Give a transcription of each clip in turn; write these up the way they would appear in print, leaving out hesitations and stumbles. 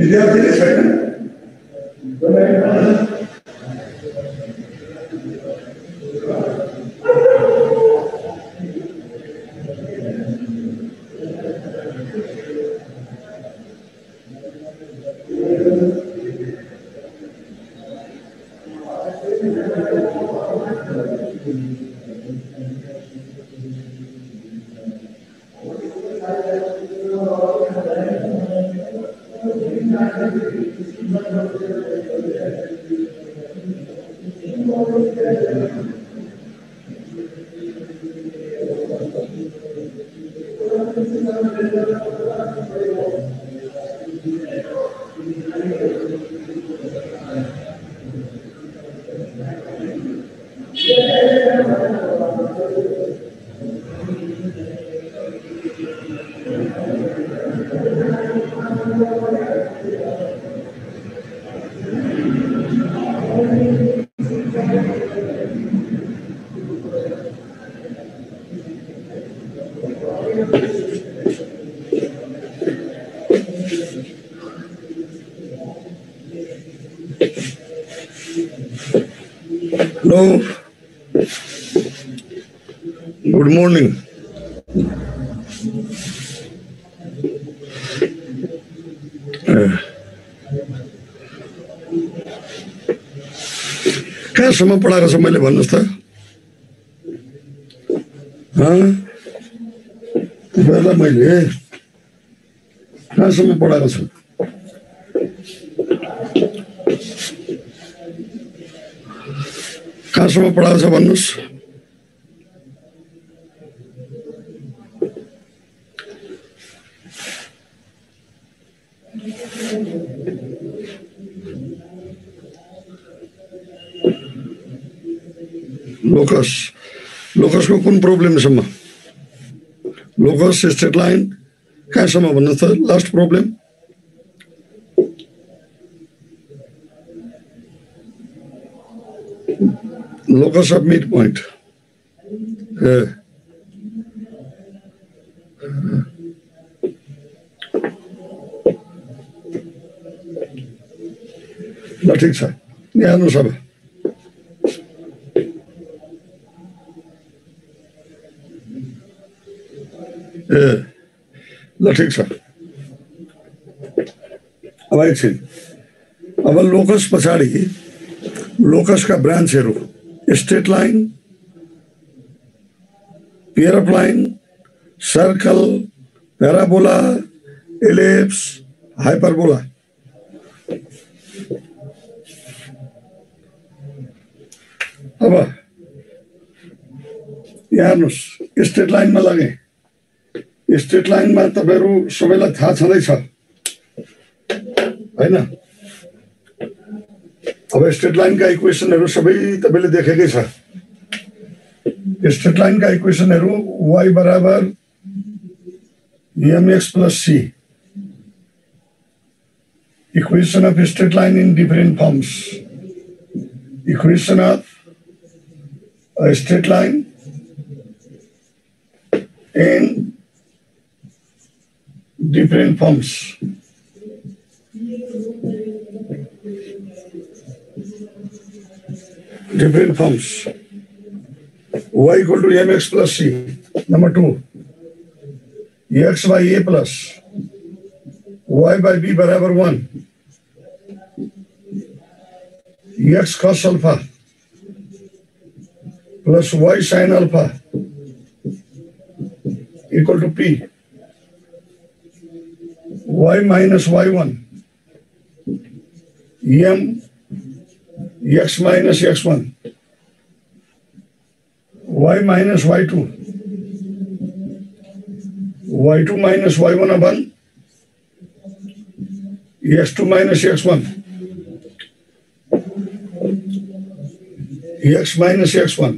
विद्यार्थीले छैन Hello. Good morning. कहाँसम्म पढाएको छ मैले भन्नुहोस् त? तपाईँलाई मैले कहाँसम्म पढाएको छु? कहाँसम्म पढाएको छ भन्नुहोस्? लोकसको कुन प्रब्लमसम्म? लोकस स्ट्रेट लाइन कहाँसम्म भन्नुहोस् त? Last problem locus of midpoint. ल ठिक छ, यहाँ सब ल ठिक छ। अब एकछिन, अब लोकस पछाडि लोकसका ब्रान्चहरू straight line, pair of line, circle, parabola, ellipse, hyperbola. अब यहाँ हेर्नुस्, स्ट्रेट लाइनमा लगे। स्ट्रेट लाइनमा तपाईहरु सबैलाई थाहा छँदैछ हैन? अब स्ट्रेट लाइनका इक्वेसनहरु सबै तपाईले देखेकै छ। स्ट्रेट लाइनका इक्वेसनहरु y बराबर mx plus c। Equation of straight line in different forms. Equation of a straight line in different forms. Different forms. Y equal to mx plus c. Number 2. X by a plus y by b बराबर 1. X cos alpha plus y sin alpha equal to p. Y minus y1 m x minus x1 y minus y2 y2 minus y1 upon x2 minus x1 x minus x1.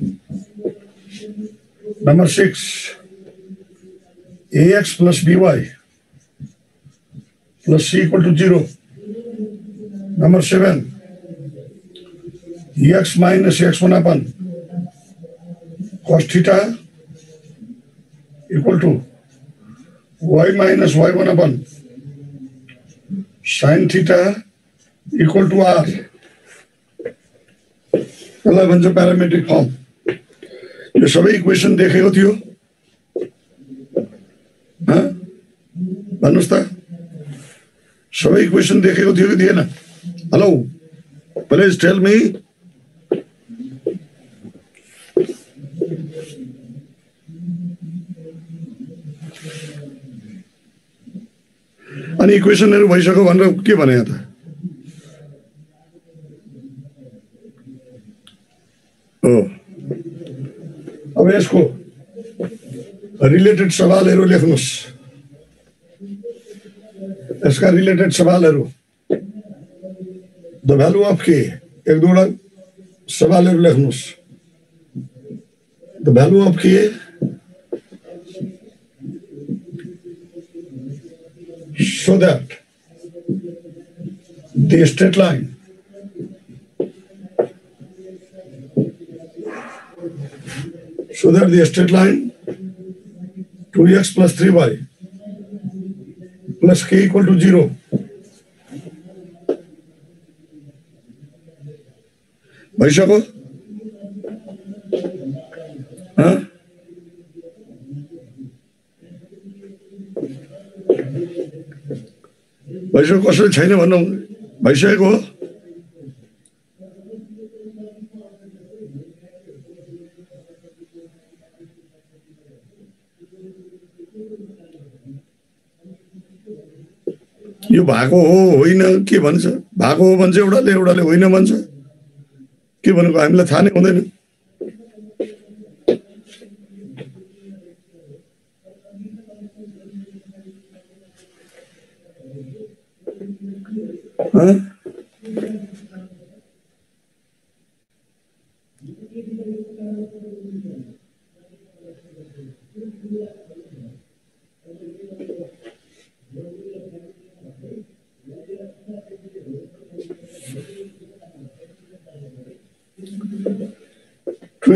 Number 6, ax plus by plus c equal to 0. Number 7, x minus x1 upon cos theta equal to y minus y1 upon sin theta equal to r यसलाई भन्छ parametric form. यो सबै equation देखेको थियो भन्नुस् त, सबै equation देखेको थियो कि थिएन? Hello, please tell me. अनि इक्वेसनहरु भइसक्यो भनेर के भने त? हो, अब यसको रिलेटेड सवालहरु लेख्नुस्। यसका रिलेटेड सवालहरु, द भ्यालु अफ के, एक दुईवटा सवालहरु लेख्नुस्। द भ्यालु अफ के so that the straight line the straight line 2x plus 3y plus k equal to 0 भइसक्यो? भइसक्यो? कसैले छैन भन्नु? भइसकेको हो? यो भएको हो होइन के भन्छ? भएको हो भन्छ एउटाले, एउटाले होइन भन्छ। के भनेको हामीलाई थाहा नै हुँदैन।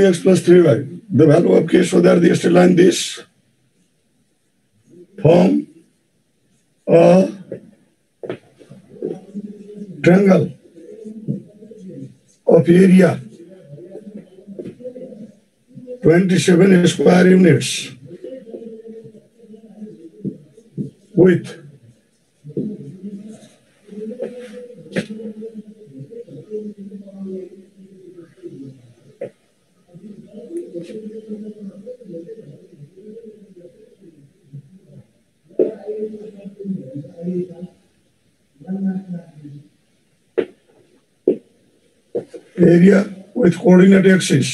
x plus 3y, the value of k so that the straight line this form a triangle of area 27 square units with area with coordinate axis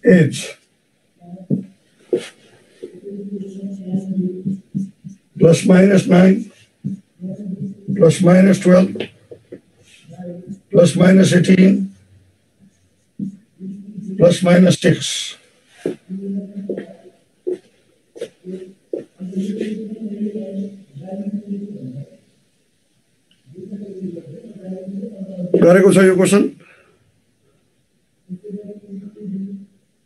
h plus minus 9 plus minus 12 plus minus 18 plus minus 6 गरेको छ यो question.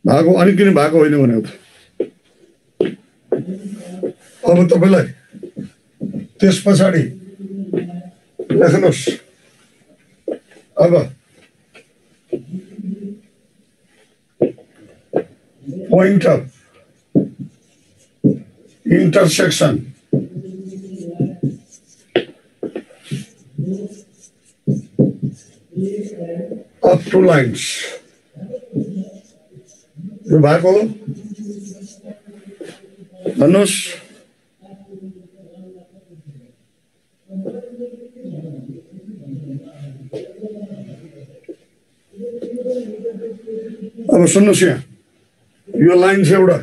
भएको अनि किन भएको होइन भनेको त? अब तपाईलाई त्यस पछाडि लेख्नुस्। अब point of intersection of two lines. यो भएको भन्नुस्। अब सुन्नुस्, यहाँ यो लाइन छ एउटा,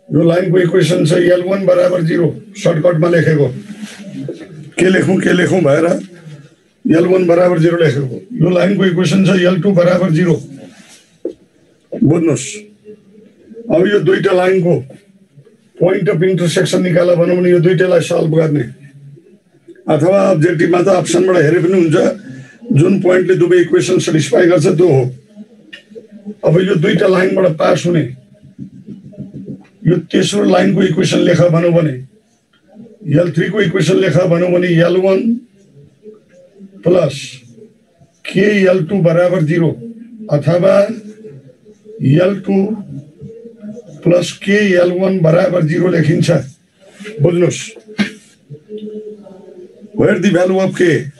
यो लाइनको इक्वेसन छ L1 बराबर 0। सर्टकटमा लेखेको के लेखौं भएर L1 बराबर 0 लेखेको। यो लाइनको इक्वेसन छ L2 बराबर 0। बुझ्नुस्। अब यो दुईटा लाइनको पोइन्ट अफ इन्टरसेक्सन निकाल्न भनौं भने यो दुईटालाई सल्भ गर्ने, अथवा अब्जेक्टिभमा त अप्सनबाट हेरे पनि हुन्छ, जुन पोइन्टले दुवै इक्वेसन सेटिस्फाई गर्छ त्यो हो। अब यो दुईटा लाइनबाट पास हुने यो तेस्रो लाइनको इक्वेसन लेखा भनौं भने L3 को इक्वेसन लेखा भनौं भने L1 प्लस k L2 बराबर 0 अथवा L2 प्लस k L1 बराबर 0 लेखिन्छ। बुझ्नुस्, where the value of k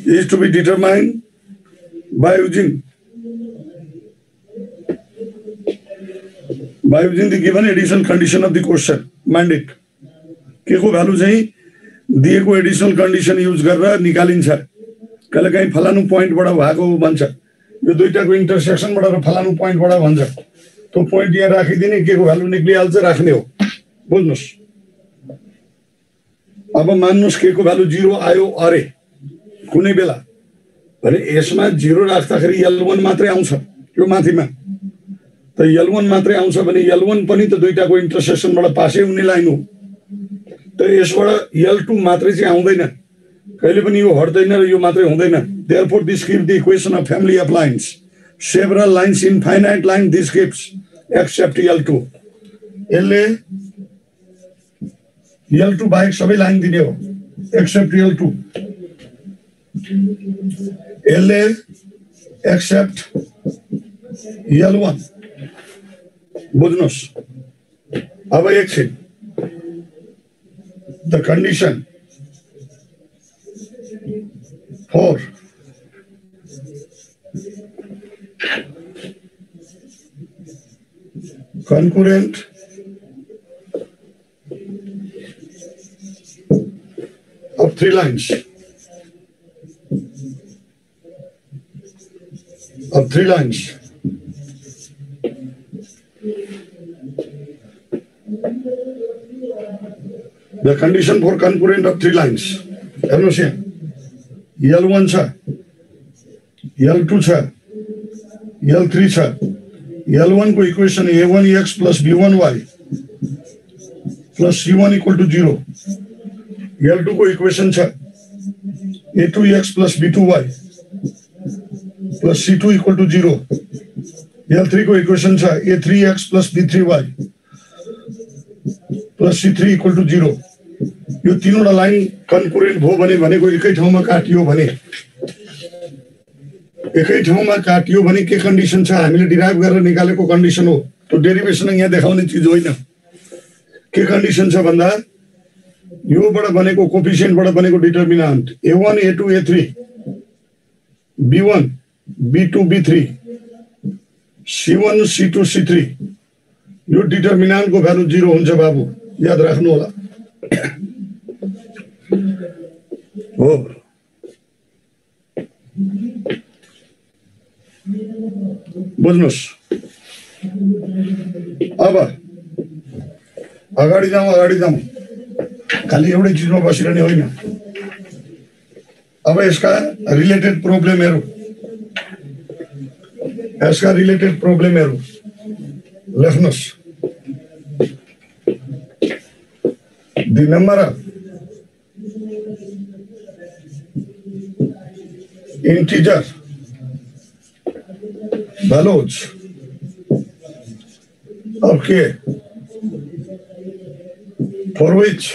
is to be determined by using the given additional condition of the question mandate। के को भ्यालु चाहिँ दिएको एडिशनल कन्डिसन युज गरेर निकालिन्छ। कहिलेकाहीँ फलानु पोइन्टबाट भएको भन्छ, यो दुईटाको इन्टरसेक्सनबाट र फलानु पोइन्टबाट भन्छ, त्यो पोइन्ट यहाँ राखिदिने, के को भ्यालु निक्लिहाल्छ, राख्ने हो। बुझ्नुस्, अब मान्नुस् के को भ्यालु 0 आयो अरे कुनै बेला भने यसमा 0 राख्दाखेरि L1 मात्रै आउँछ, यो माथिमा त L1 मात्रै आउँछ भने L1 पनि त दुईटाको इन्टरसेक्सनबाट पासै हुने लाइन हो, त यसबाट L2 मात्रै चाहिँ आउँदैन, कहिले पनि यो हट्दैन र यो मात्रै हुँदैन। Therefore this gives the equation of family of lines, several lines, infinite line this gives except L2। यसले L2 बाहेक सबै लाइन दिने हो except L2। यसले except L1। बुझ्नुस्, अब एकछिन the condition for concurrent of three lines the condition for concurrent of three lines हेर्नुस् यहाँ L1 छ, L2 छ, L3 छ। L1 को equation A1x plus B1y plus C1 equal to 0। L2 को इक्वेसन छ A2x plus B2y plus C2 equal to 0। L3 को equation छ A3x plus B3y plus C3 equal to 0। यो तीनवटा लाइन कन्कुरेन्ट भयो भने भनेको एकै ठाउँमा काटियो भने के कन्डिसन छ, हामीले डिराइभ गरेर निकालेको कन्डिसन हो, त्यो डेरिभेसन यहाँ देखाउने चीज होइन। के कन्डिसन छ भन्दा योबाट बनेको कोफिसिएन्टबाट बनेको determinant A1 A2 A3 B1 B2 B3 C1 C2 C3 यो डिटर्मिनान्टको भ्यालु 0 हुन्छ बाबु, याद राख्नु होला। हो बुझ्नुस्, अब अगाडि जाउँ, खाली एउटै चीजमा बसिरहने होइन। अब यसका related प्रब्लमहरु लेख्नुस्। The number of integer values of k for which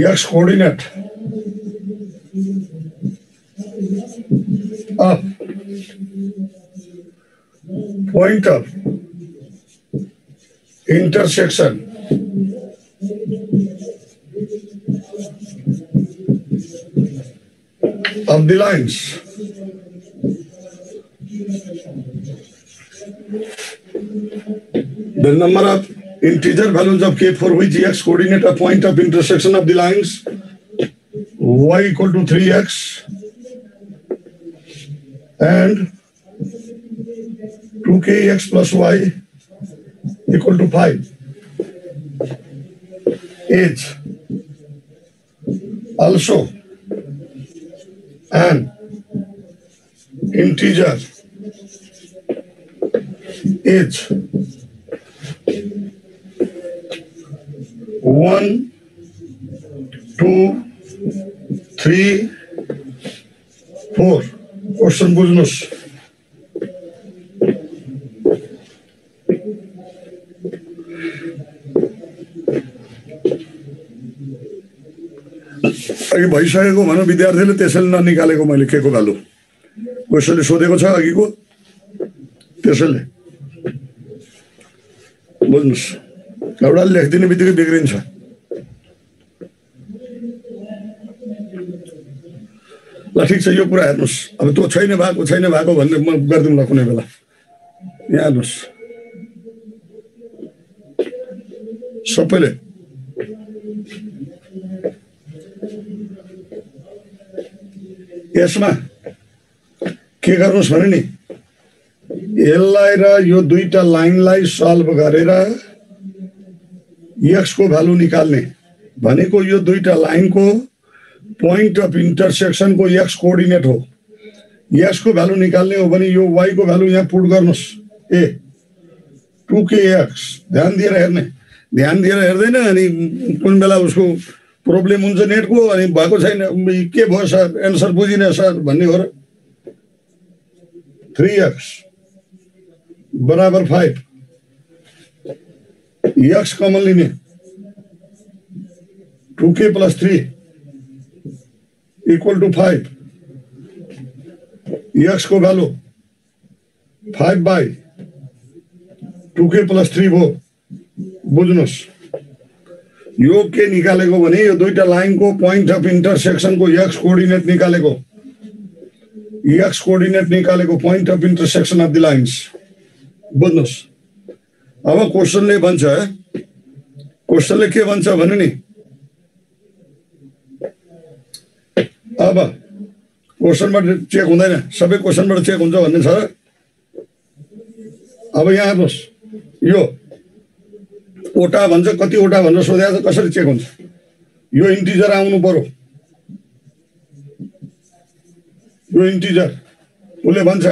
x coordinate of point of intersection of the lines the number of integer values of k for which x coordinate a point of intersection of the lines y equal to 3x and 2kx plus y equal to 5 is also an integer is 1 2 3 4 question बुझ्नुस्। अघि भइसकेको भनौँ विद्यार्थीले त्यसैले ननिकालेको मैले के को value कसैले सोधेको छ अघिको त्यसैले बुझ्नुस्। एउटा लेखिदिने बित्तिकै बिग्रिन्छ। ल ठिक छ यो कुरा हेर्नुहोस्। अब त्यो छैन भएको भन्ने म गरिदिउँला कुनै बेला। यहाँ हेर्नुहोस् सबैले यसमा के गर्नुहोस् भने नि यसलाई र यो दुईटा लाइनलाई सल्भ गरेर x को भ्यालु निकाल्ने भनेको यो दुईटा लाइनको पोइन्ट अफ इन्टरसेक्सन को x कोअर्डिनेट हो। x को भ्यालु निकाल्ने हो भने यो y को भ्यालु यहाँ पुट गर्नुहोस् ए 2kx। ध्यान दिएर हेर्ने, ध्यान दिएर हेर्दैन अनि कुन बेला उसको प्रब्लम हुन्छ नेटको अनि भएको छैन के भयो सर एन्सर बुझिन सर भन्ने हो र। 3x बराबर 5 x कमन लिने 2k + 3 = 5 x को भ्यालु 5/2k + 3 भयो। बुझ्नुहोस् यो के निकालेको भने यो दुईटा लाइनको पोइन्ट अफ इन्टरसेक्सन को x कोअर्डिनेट निकालेको, x कोअर्डिनेट निकालेको point of intersection of the lines. बुझ्नुहोस्। अब क्वेशनले भन्छ, क्वेशनले के भन्छ भने नि अब क्वेशनबाट चेक हुँदैन, सबै क्वेशनबाट चेक हुन्छ भन्ने छ। अब यहाँ हेर्नुहोस् यो ओटा भन्छ कतिवटा भनेर सोधेको छ कसरी चेक हुन्छ। यो इन्टिजर आउनु पर्यो, यो इन्टिजर उसले भन्छ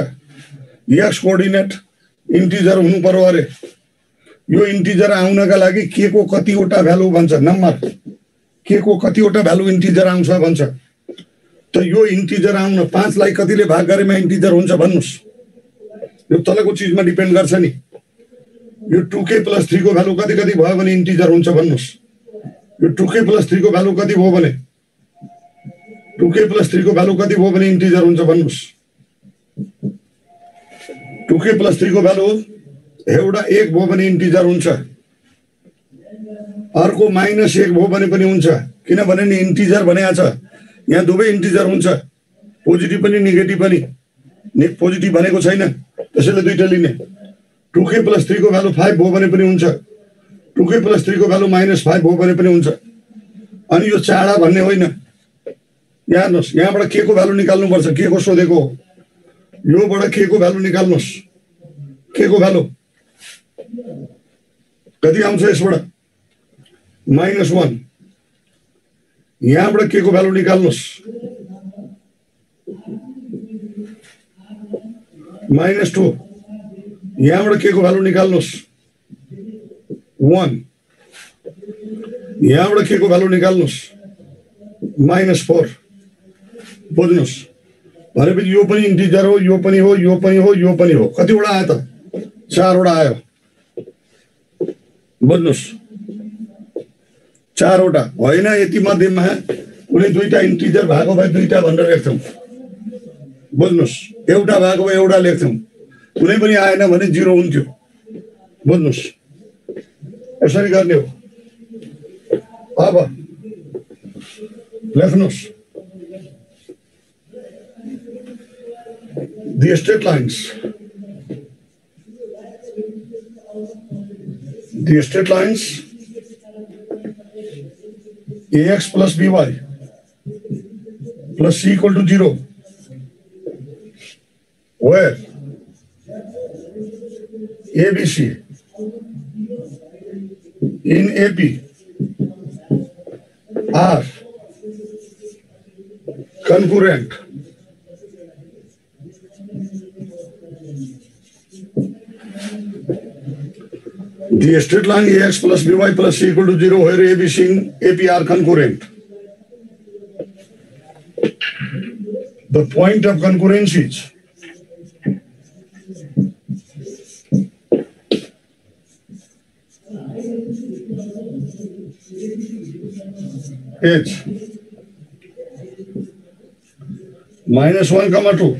x कोअर्डिनेट इन्टिजर हुनु पर्यो अरे। यो इन्टिजर आउनका लागि के को कतिवटा भ्यालु भन्छ नम्बर, के को कतिवटा भ्यालु इन्टिजर आउँछ भन्छ। त यो इन्टिजर आउन 5 लाई कतिले भाग गरेमा इन्टिजर हुन्छ भन्नुस्। यो तलको चीजमा डिपेन्ड गर्छ नि। यो 2k + 3 को भ्यालु कति कति भयो भने इन्टिजर हुन्छ भन्नुस्। यो 2k + 3 को भ्यालु कति भयो भने 2k + 3 को भ्यालु कति भयो भने इन्टिजर हुन्छ भन्नुस्। 2k + 3 को भ्यालु एउटा 1 भयो भने इन्टिजर हुन्छ, अर्को -1 भयो भने पनि हुन्छ। किनभने नि इन्टिजर भनेको छ यहाँ दुवै इन्टिजर हुन्छ, पोजिटिभ पनि नेगेटिभ पनि। पोजिटिभ भनेको छैन त्यसैले दुईटा लिने। 2k + 3 को भ्यालु 5 भयो भने पनि हुन्छ, 2k + 3 को भ्यालु -5 भयो भने पनि हुन्छ। अनि यो चाडा भन्ने होइन। यहाँ हेर्नुहोस् यहाँबाट के को भ्यालु निकाल्नुपर्छ, के को सोधेको हो। योबाट के को भ्यालु निकाल्नुहोस्, के को भ्यालु कति आउँछ यसबाट -1। यहाँबाट के को भ्यालु निकाल्नुहोस् -2। यहाँबाट के को भ्यालु निकाल्नुहोस् 1। यहाँबाट के को भ्यालु निकाल्नुहोस् -4। बुझ्नुहोस्। भनेपछि यो पनि इन्टिजर हो, यो पनि हो, यो पनि हो, यो पनि हो। कतिवटा आयो त 4 वटा आयो। बुझ्नुहोस् 4 वटा होइन। यति मध्येमा कुनै दुईटा इन्टिजर भएको भए दुईटा भनेर लेख्छौँ। बुझ्नुहोस् एउटा भएको भए एउटा लेख्छौँ, कुनै पनि आएन भने 0 हुन्थ्यो। बुझ्नुहोस् यसरी गर्ने हो। अब लेख्नुहोस् the straight lines, the straight lines ax plus by plus c equal to 0 where ABC in AP are concurrent The straight line AX plus BY plus C equal to 0 where ABC and AP are concurrent. The point of concurrence is H minus 1 comma 2,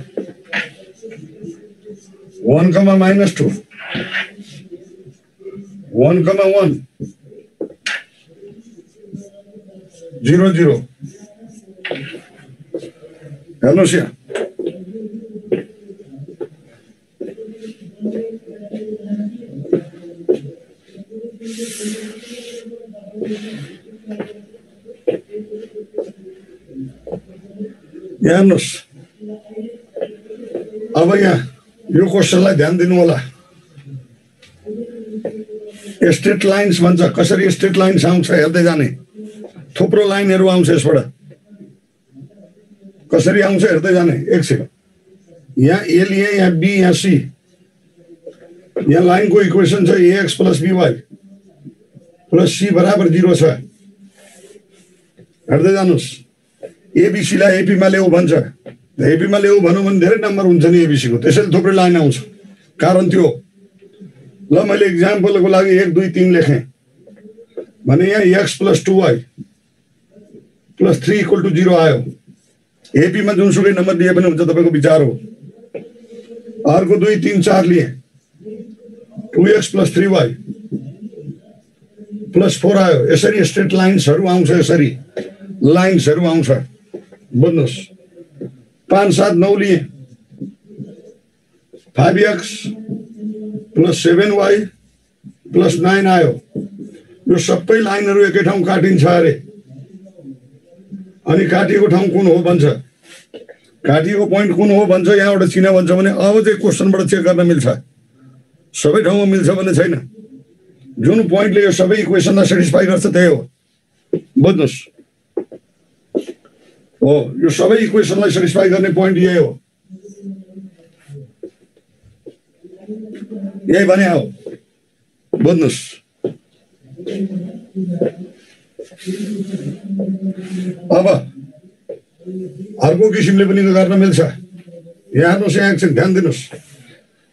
1 comma minus 2, 1 comma 1, 0 0. हेर्नुहोस् यहाँ हेर्नुहोस् अब यहाँ यो क्वेशनलाई ध्यान दिनु होला straight lines भन्छ कसरी स्ट्रेट लाइन्स आउँछ हेर्दै जाने थुप्रो लाइनहरु आउँछ यसबाट कसरी आउँछ हेर्दै जाने एकछिन यहाँ ए लिए यहाँ बी यहाँ सी यहाँ लाइनको इक्वेसन छ ax plus by plus c बराबर 0 छ हेर्दै जानुस् एबीसी लाई एपी मा ल्याऊ भन्छ एपी मा ल्याऊ भन्नु भने धेरै नम्बर हुन्छ नि एबीसी को त्यसैले थुप्रै लाइन आउँछ कारण त्यो ल मैले एक्जाम्पलको लागि 1 2 3 लेखे भने यहाँ x plus 2y plus 3 equal to 0 आयो एपी में जुनसुकै नम्बर दिए पनि हुन्छ तपाईको विचार हो अर्को 2 3 4 लिए 2x plus 3y plus 4 आयो यसरी स्ट्रेट लाइन्सहरु आउँछ यसरी लाइन्सहरु आउँछ बुझ्नुस् 5 7 9 लिए 5x plus 7y plus 9 आयो यो सबै लाइनहरु एकै ठाउँ काटिन्छ अरे अनि काटिएको ठाउँ कुन हो भन्छ काटिएको पोइन्ट कुन हो भन्छ यहाँबाट चिना भन्छ भने अब चाहिँ क्वेशनबाट चेक गर्न मिल्छ सबै ठाउँमा मिल्छ भने छैन जुन पोइन्टले यो सबै इक्वेसनलाई सटिस्फाई गर्छ त्यही हो बुझ्नुस् हो यो सबै इक्वेसनलाई सटिस्फाई गर्ने पोइन्ट यही हो यही भने हो बुझ्नुस् अब अर्को किसिमले पनि गर्न मिल्छ यहाँ हेर्नुस् यहाँ एकछिन ध्यान दिनुस्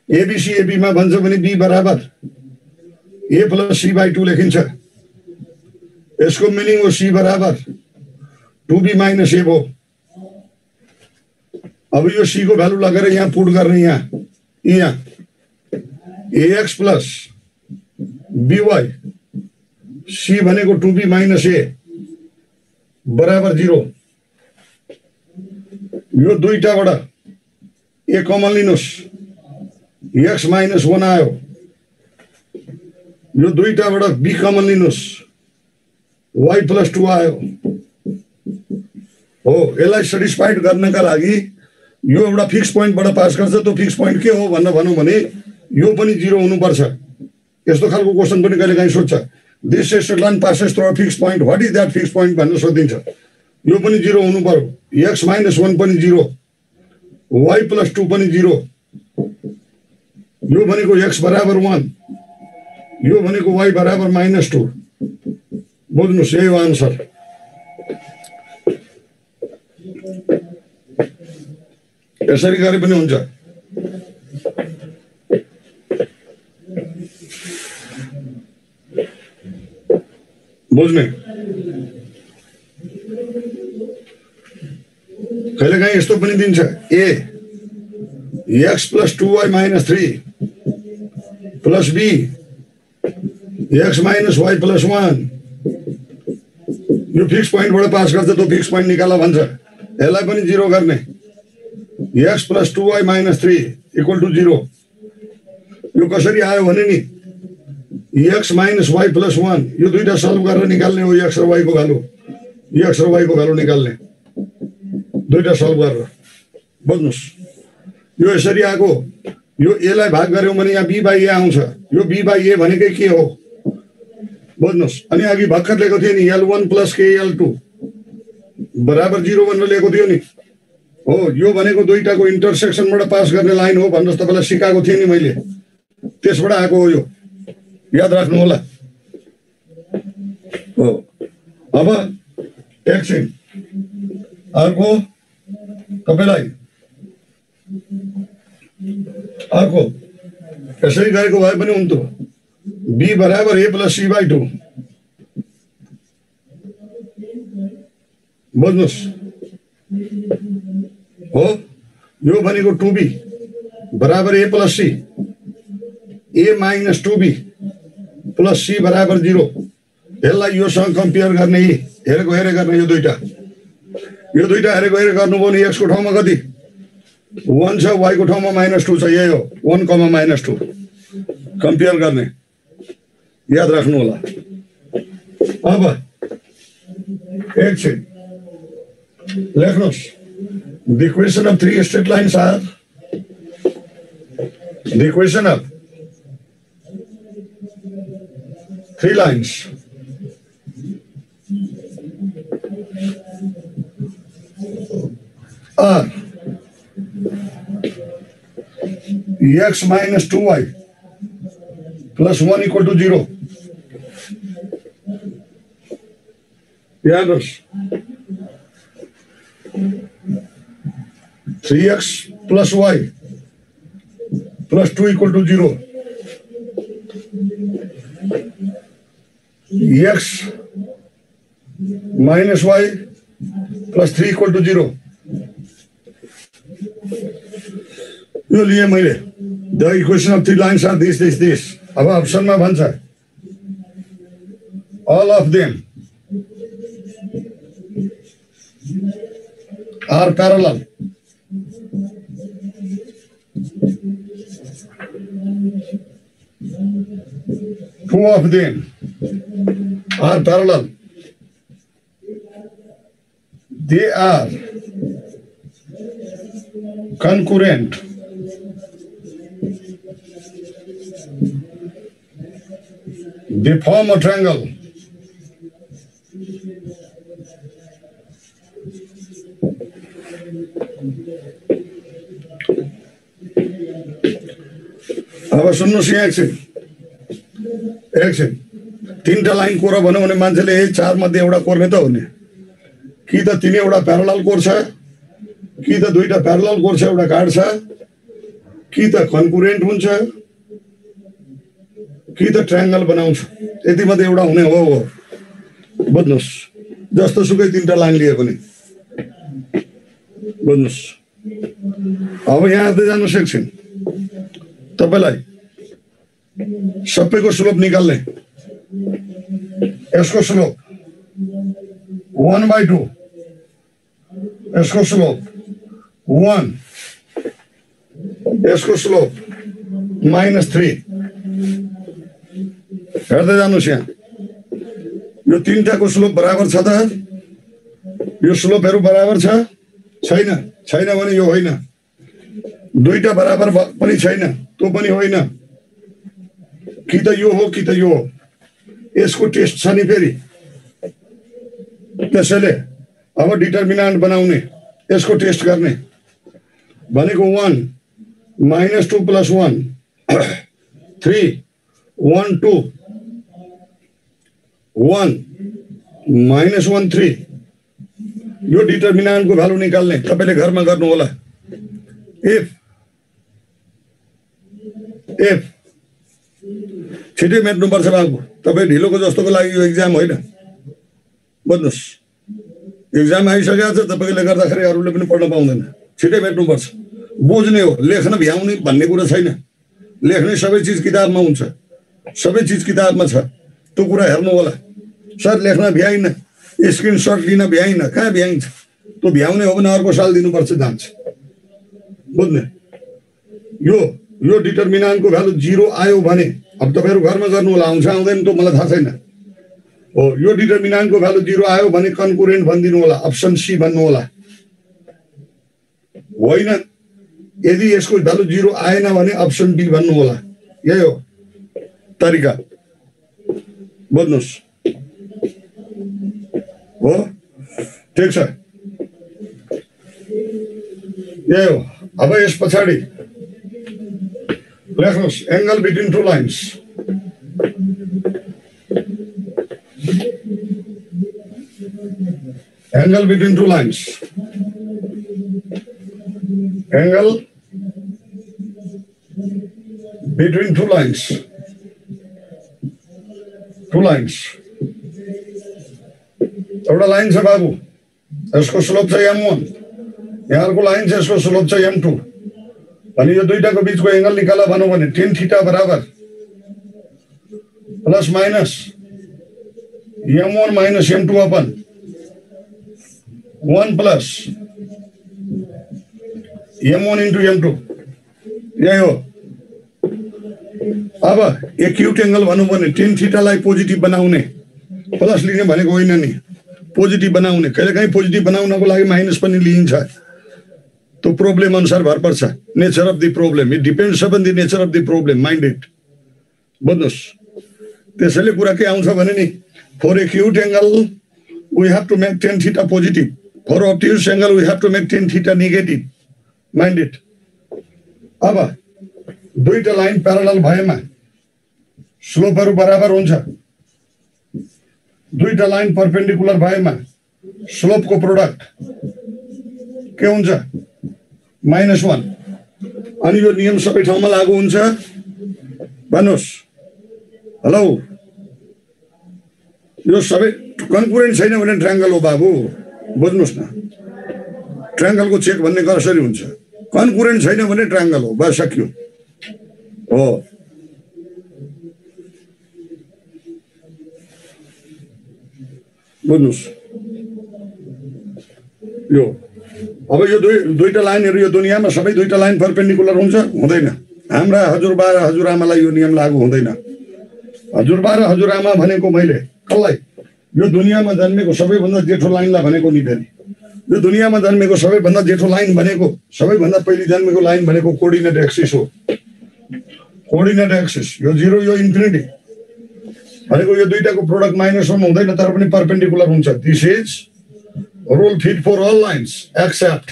एबीसी एबी मा भन्छ भने बी बराबर a plus c by 2 लेखिन्छ यसको मिनिङ हो c बराबर 2b minus a हो अब यो c को भ्यालु लगेर यहाँ पुट गर्ने यहाँ ax plus by c भनेको 2b minus a बराबर 0 यो दुईटाबाट a कमन लिनुस् x minus 1 आयो यो दुईटाबाट b कमन लिनुस् y plus 2 आयो हो यसलाई सटिस्फाइड गर्नका लागि यो एउटा फिक्स पोइन्टबाट पास गर्छ त्यो फिक्स पोइन्ट के हो भन्नु भने यो पनि 0 हुनुपर्छ यस्तो खालको क्वेशन पनि कहिलेकाहीँ सोध्छ this straight line passes through a fix point what is that fix point भन्ने सोधिन्छ यो पनि 0 हुनु पर्यो x minus 1 पनि 0 y plus 2 पनि 0 यो भनेको x बराबर 1 यो भनेको y बराबर -2 बुझ्नुस् यही हो आन्सर यसरी गरे पनि हुन्छ बुझ्ने कहिलेकाहीँ यस्तो पनि दिन्छ a x plus 2y minus 3 plus b x minus y plus 1 यो फिक्स पोइन्टबाट पास गर्छ त्यो फिक्स पोइन्ट निकाला भन्छ यसलाई पनि 0 गर्ने x plus 2y minus 3 equal to 0 यो कसरी आयो भने नि x minus y plus 1 यो दुईटा सल्भ गरेर निकाल्ने हो x र y को भ्यालु x र y को भ्यालु निकाल्ने दुईटा सल्भ गरेर बुझ्नुस् यो यसरी आको यो a लाई भाग गर्यौ भने यहाँ b by a आउँछ यो b by a भनेकै के हो बुझ्नुस् अनि अघि भर्खर लेखेको थियो नि l1 plus k l2 बराबर 0 भनेर लेखेको थियो नि हो यो भनेको दुईटाको इन्टरसेक्सनबाट पास गर्ने लाइन हो भन्नुस् तपाईलाई सिकाएको थिए नि मैले त्यसबाट आएको हो यो याद राख्नु होला। हो अब एकछिन अर्को तपाईलाई अर्को यसरी गरेको भए पनि हुन्थ्यो। b बराबर a प्लस c बाई 2 बुझ्नुस् हो। यो भनेको 2b बराबर a plus c, a minus 2b plus c बराबर 0। यसलाई योसँग कम्पेयर गर्ने, हेरेको हेरे गर्ने। यो दुईटा हेरेको हेरे गर्नुभयो भने x को ठाउँमा कति 1 छ, y को ठाउँमा -2 छ। यही हो 1, -2 कम्पेयर गर्ने, याद राख्नु होला। अब एकछिन लेख्नुहोस्। The equation of three straight lines are the equation of three lines are x minus 2y plus 1 equal to 0. Yeah, 3x plus y plus 2 equal to 0. X minus y plus 3 equal to 0. यो लिए मैले the equation of three lines are this. अब option में भन्छ all of them are parallel. Two of them are parallel. They are concurrent. They form a triangle. अब सुन्नुहोस् यहाँ एकछिन तीनटा लाइन कोर भन्यो भने मान्छेले यही चार मध्ये एउटा कोर्ने त हो नि। कि त तीनैवटा प्यारलल कोर्छ, कि त दुईटा प्यारलल कोर्छ एउटा काट्छ, कि त कन्कुरेन्ट हुन्छ, कि त ट्रायंगल बनाउँछ। यति मध्ये एउटा हुने हो। बुझ्नुस्, जस्तो सुकै तीनटा लाइन लिए पनि बुझ्नुस्। अब यहाँ हेर्दै जानुस् एकछिन। तपाईलाई सबैको स्लोप निकाल्ने। यसको स्लोप 1/2, यसको स्लोप 1, यसको स्लोप -3। हेर्दै जानुस् यहाँ। यो तीनटाको स्लोप बराबर छ त? यो स्लोपहरु बराबर छ? छैन? छैन भने यो होइन। दुईटा बराबर पनि छैन, त्यो पनि होइन। कि त यो हो कि त यो हो। यसको टेस्ट छ नि फेरि। त्यसैले अब डिटरमिनेन्ट बनाउने, यसको टेस्ट गर्ने भनेको 1 -2 + 1 3 1 2 1 -1 3। यो डिटरमिनेन्टको भ्यालु निकाल्ने तपाईले घरमा गर्नु होला। इफ छिटै मेट्नु पर्छ बाबु। तपाई ढिलोको जस्तोको लागि यो एक्जाम होइन। बुझ्नुस्, एक्जाम आइसकेको छ, तपाईले गर्दाखेरि अरूले पनि पढ्न पाउँदैन। छिटै मेट्नु पर्छ। बुझ्ने हो, लेख्न भ्याउने भन्ने कुरा छैन। लेख्ने सबै चीज किताबमा हुन्छ, सबै चीज किताबमा छ। त्यो कुरा हेर्नु होला। सर लेख्न भ्याइन, स्क्रिनशट लिन भ्याइन, कहाँ भ्याइन्छ? त्यो भ्याउने हो भने अर्को साल दिनुपर्छ, जान्छ। बुझ्ने, यो डिटरमिनेन्टको भ्यालु 0 आयो भने अब तपाईहरु घरमा गर्नु होला। आउँछ आउँदैन त्यो मलाई थाहा छैन। हो, यो डिटरमिनेन्टको भ्यालु 0 आयो भने कन्कुरेन्ट भनिदिनु होला, अप्सन सी भन्नु होला। होइन, यदि यसको भ्यालु 0 आएन भने अप्सन डी भन्नु होला। यही हो तरिका। बुझ्नुस् हो, ठीक छ। यही हो। अब यस पछाडि लेख्नुस् angle between two lines. Angle between two lines. Angle between two lines. Two lines. एउटा लाइन छ बाबु, यसको स्लोप छ m1, यहाँको लाइन छ यसको स्लोप छ m2, अनि यो दुईटाको बीचको एंगल निकाला भनौं भने tan थीटा बराबर plus minus m1 minus m2 upon 1 plus m1 into m2, यही हो। अब एक्यूट एंगल भनौं भने tan थीटालाई पोजिटिभ बनाउने, प्लस लिने भनेको होइन नि, पोजिटिभ बनाउने। कहिलेकाहीँ पोजिटिभ बनाउनको लागि माइनस पनि लिइन्छ, त्यो प्रब्लम अनुसार भर पर्छ। Nature of the problem, it depends upon the nature of the problem, mind it. बुझ्नुस्, त्यसैले कुरा के आउँछ भने नि, for acute angle we have to make tan theta positive, for obtuse angle we have to make tan theta negative, mind it. अब दुईटा line parallel भएमा स्लोपहरु बराबर हुन्छ, दुईटा लाइन परपेंडिकुलर भएमा स्लोप को प्रोडक्ट के हुन्छ -1, अनि यो नियम सबै ठाउँमा लागू हुन्छ। भन्नुस्, हेलो, यो सबै कन्कुरेन्ट छैन भने ट्रायंगल हो बाबु, बुझ्नुस् न। ट्रायंगल को चेक भन्ने कसरी हुन्छ, कन्कुरेन्ट छैन भने ट्रायंगल हो, बस सक्यो हो। बुझ्नुस्, यो अब यो दुईटा लाइनहरु यो दुनियाँमा सबै दुईटा लाइन परपेंडिकुलर हुन्छ, हुँदैन। हाम्रा हजुरबा र हजुरआमालाई यो नियम लागू हुँदैन। हजुरबा र हजुरआमा भनेको मैले कसलाई, यो दुनियाँमा जन्मेको सबैभन्दा जेठो लाइनलाई भनेको नि फेरि। यो दुनियाँमा जन्मेको सबैभन्दा जेठो लाइन भनेको, सबैभन्दा पहिले जन्मेको लाइन भनेको कोर्डिनेट एक्सिस हो। कोर्डिनेट एक्सिस, यो 0 यो इन्फिनिटी भनेको यो दुईटाको प्रोडक्ट -1 हुँदैन, तर पनि परपेंडिकुलर हुन्छ। This is rule fit for all lines except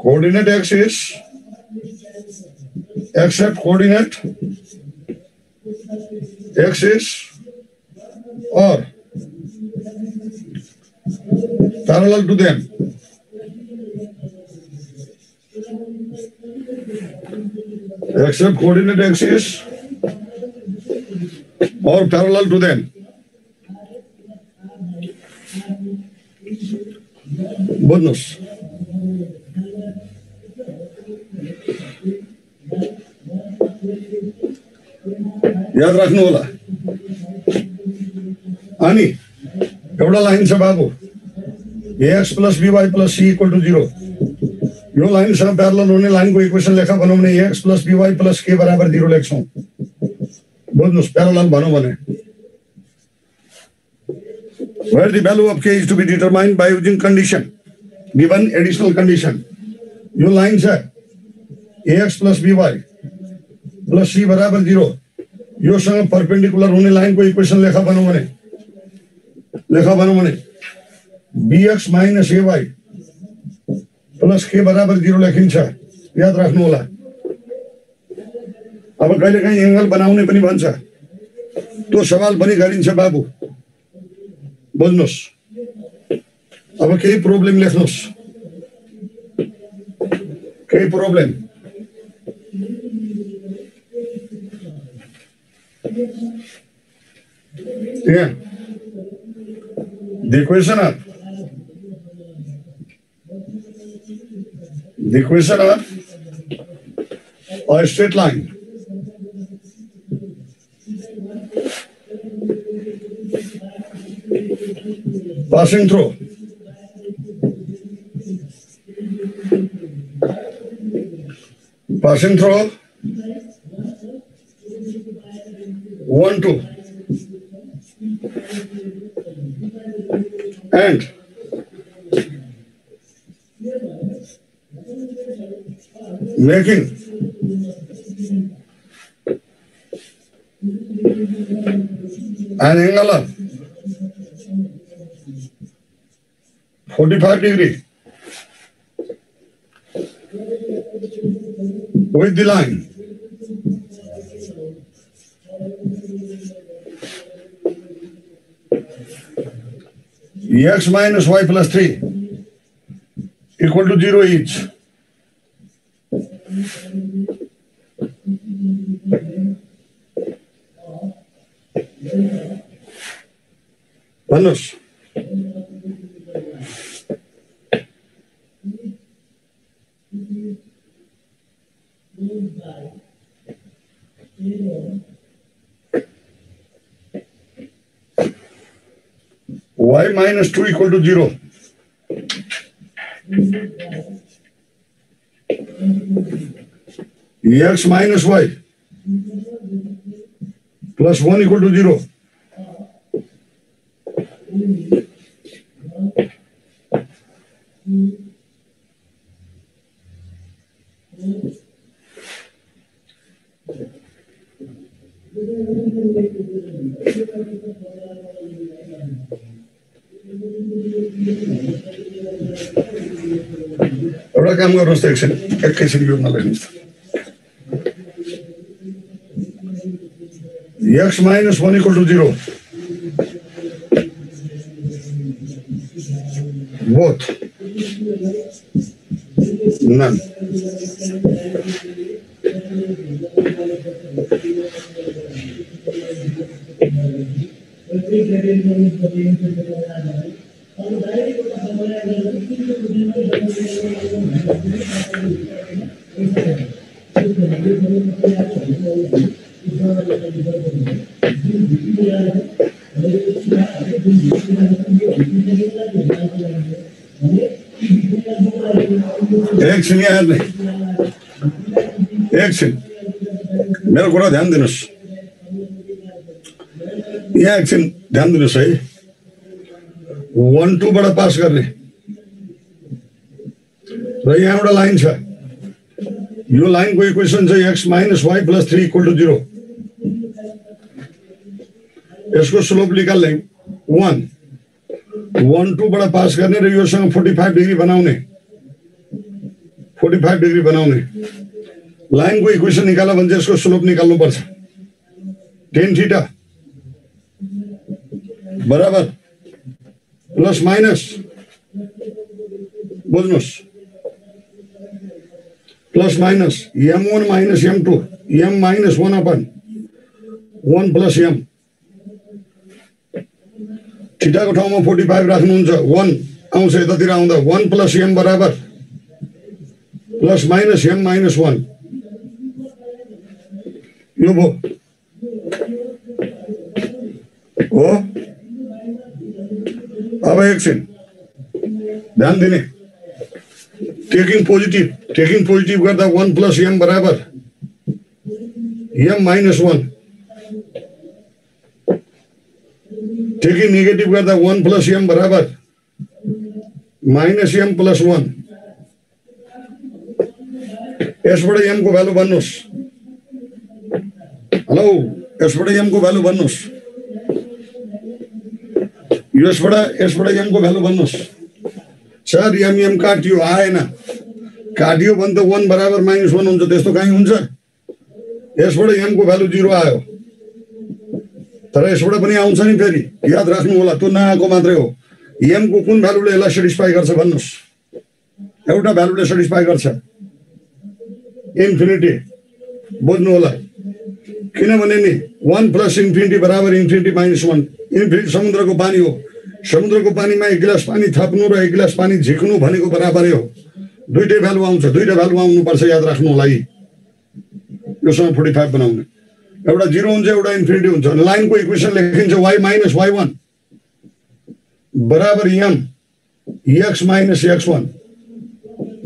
coordinate axis, except coordinate axis or parallel to them. Except coordinate axis or parallel to them. बुझ्नुस्, याद राख्नु होला। अनि एउटा लाइन छ बाबु, ax plus by plus c equal to 0। यो लाइनसँग parallel हुने लाइनको इक्वेसन लेखा भनौं भने ax plus by plus k बराबर 0 लेख्छौं। बुझ्नुस्, प्यारलल भनौं भने where the value of k is to be determined by using condition, given additional condition। यो लाइन छ ax plus by plus c बराबर 0, यो सँग परपेंडिकुलर हुने लाइनको इक्वेसन लेखा भनौं भने bx minus ay plus k बराबर 0 लेखिन्छ। याद राख्नु होला। अब कहिलेकाहीँ एंगल बनाउने पनि भन्छ, त्यो सवाल पनि गरिन्छ बाबु, बुझ्नुस्। अब केही प्रब्लम लेख्नुस्, केही problem. Yeah, the equation of a straight line passing through one, two, and making an angle of 45 degree with the line x minus y plus 3 equal to 0 each. Vanus. Y minus 2 equal to 0. X minus y plus 1 equal to 0. एउटा काम गर्नुहोस् त एकछिन एकैछिन यो नलेख्नुहोस् x minus 1 equal to 0 both none एकछिन यहाँ एकछिन मेरो कुरा ध्यान दिनुस् यहाँ एकछिन ध्यान दिनुस् है 1 2 बाट पास गर्ने र यहाँ एउटा लाइन छ यो लाइनको इक्वेसन चाहिँ x minus y plus 3 equal to 0 यसको स्लोप निकाल्ने 1 2 बाट पास गर्ने र योसँग 45 डिग्री बनाउने 45 डिग्री बनाउने लाइनको इक्वेसन निकाल्न भने यसको स्लोप निकाल्नु पर्छ tan थीटा बराबर प्लस माइनस बुझ्नुस् plus minus m1 minus m2 m minus 1 upon 1 plus m थीटाको ठाउँमा 45 राख्नुहुन्छ 1 आउँछ यतातिर आउँदा 1 plus m बराबर प्लस माइनस m minus 1 यो भो हो अब एकछिन ध्यान दिने टेकिङ पोजिटिभ गर्दा 1 plus m बराबर m minus 1 टेकिङ नेगेटिभ गर्दा 1 plus m बराबर minus m plus 1 यसबाट m को भ्यालु भन्नुस् हेलो यसबाट m को भ्यालु भन्नुस् यसबाट m को भ्यालु भन्नुस् सर m काटियो आएन काटियो भने त 1 बराबर -1 हुन्छ त्यस्तो कहीं हुन्छ यसबाट m को भ्यालु 0 आयो तर यसबाट पनि आउँछ नि फेरि याद राख्नु होला त्यो नआएको मात्रै हो m को कुन भ्यालुले यसलाई सेटिस्फाई गर्छ भन्नुस् एउटा भ्यालुले सेटिस्फाई गर्छ इन्फिनिटी बुझ्नु होला किनभने नि 1 plus इन्फिनिटी बराबर इन्फिनिटी minus 1 इन्फिनिटी समुद्रको पानी हो समुद्रको पानीमा 1 गिलास पानी थप्नु र 1 गिलास पानी झिक्नु भनेको बराबरै हो दुईटै भ्यालु आउँछ दुईटा भ्यालु आउनु पर्छ याद राख्नु होला योसँग 45 बनाउने एउटा 0 हुन्छ एउटा इन्फिनिटी हुन्छ लाइनको इक्वेसन लेखिन्छ y minus y1 बराबर m x minus x1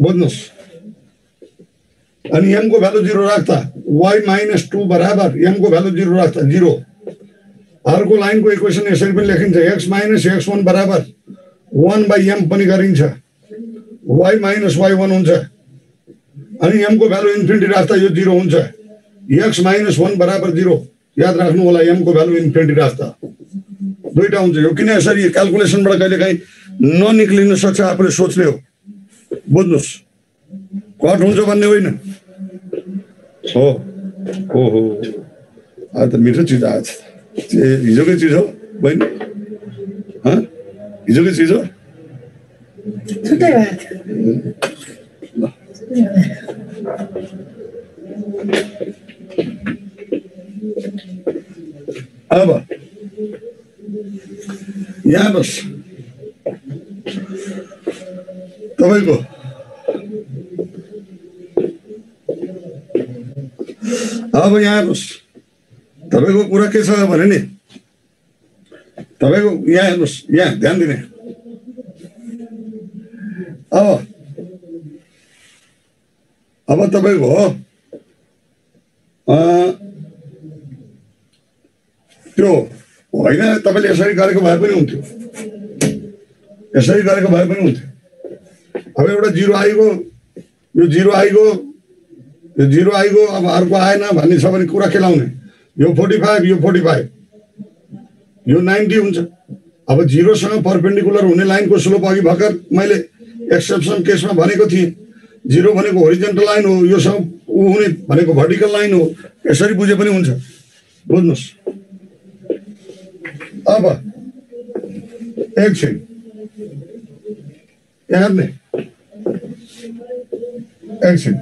बुझ्नुस् अनि m को भ्यालु 0 राख्दा y minus 2 बराबर m को भ्यालु 0 राख्दा 0 अर्को लाइनको इक्वेसन यसरी पनि लेखिन्छ x minus x1 बराबर 1 by m पनि गरिन्छ y minus y1 हुन्छ अनि m को भ्यालु इन्फिनिटी राख्दा यो 0 हुन्छ x minus 1 बराबर 0 याद राख्नु होला m को भ्यालु इन्फिनिटी राख्दा दुईटा हुन्छ यो किन यसरी क्याल्कुलेसनबाट कहिलेकाहीँ ननिक्लिन सक्छ आफूले सोच्ले हो बुझ्नुस् कट हुन्छ भन्ने होइन हो आज त मिठो चिज आएछ हिजोकै चिज हो बहिनी हिजो कि चिज हो छुट्टै भएको थियो अब यहाँ बस तपाईको अब यहाँ बस तपाईको कुरा के छ भने नि तपाईको यहाँ हेर्नुस् यहाँ ध्यान दिने अब तपाईको त्यो होइन तपाईले यसरी गरेको भए पनि हुन्थ्यो यसरी गरेको भए पनि हुन्थ्यो अब एउटा जिरो आइगयो यो जिरो आइगयो अब अर्को आएन भन्ने छ भने कुरा खेलाउने यो 45 यो 45 यो 90 हुन्छ अब जिरोसँग परपेन्डिकुलर हुने लाइनको स्लोप अघि भर्खर मैले एक्सेप्सन केसमा भनेको थिएँ जिरो भनेको होरिजेन्टल लाइन हो योसँग उ हुने भनेको भर्टिकल लाइन हो यसरी बुझे पनि हुन्छ बुझ्नुस् अब एकछिन यहाँ हेर्ने एकछिन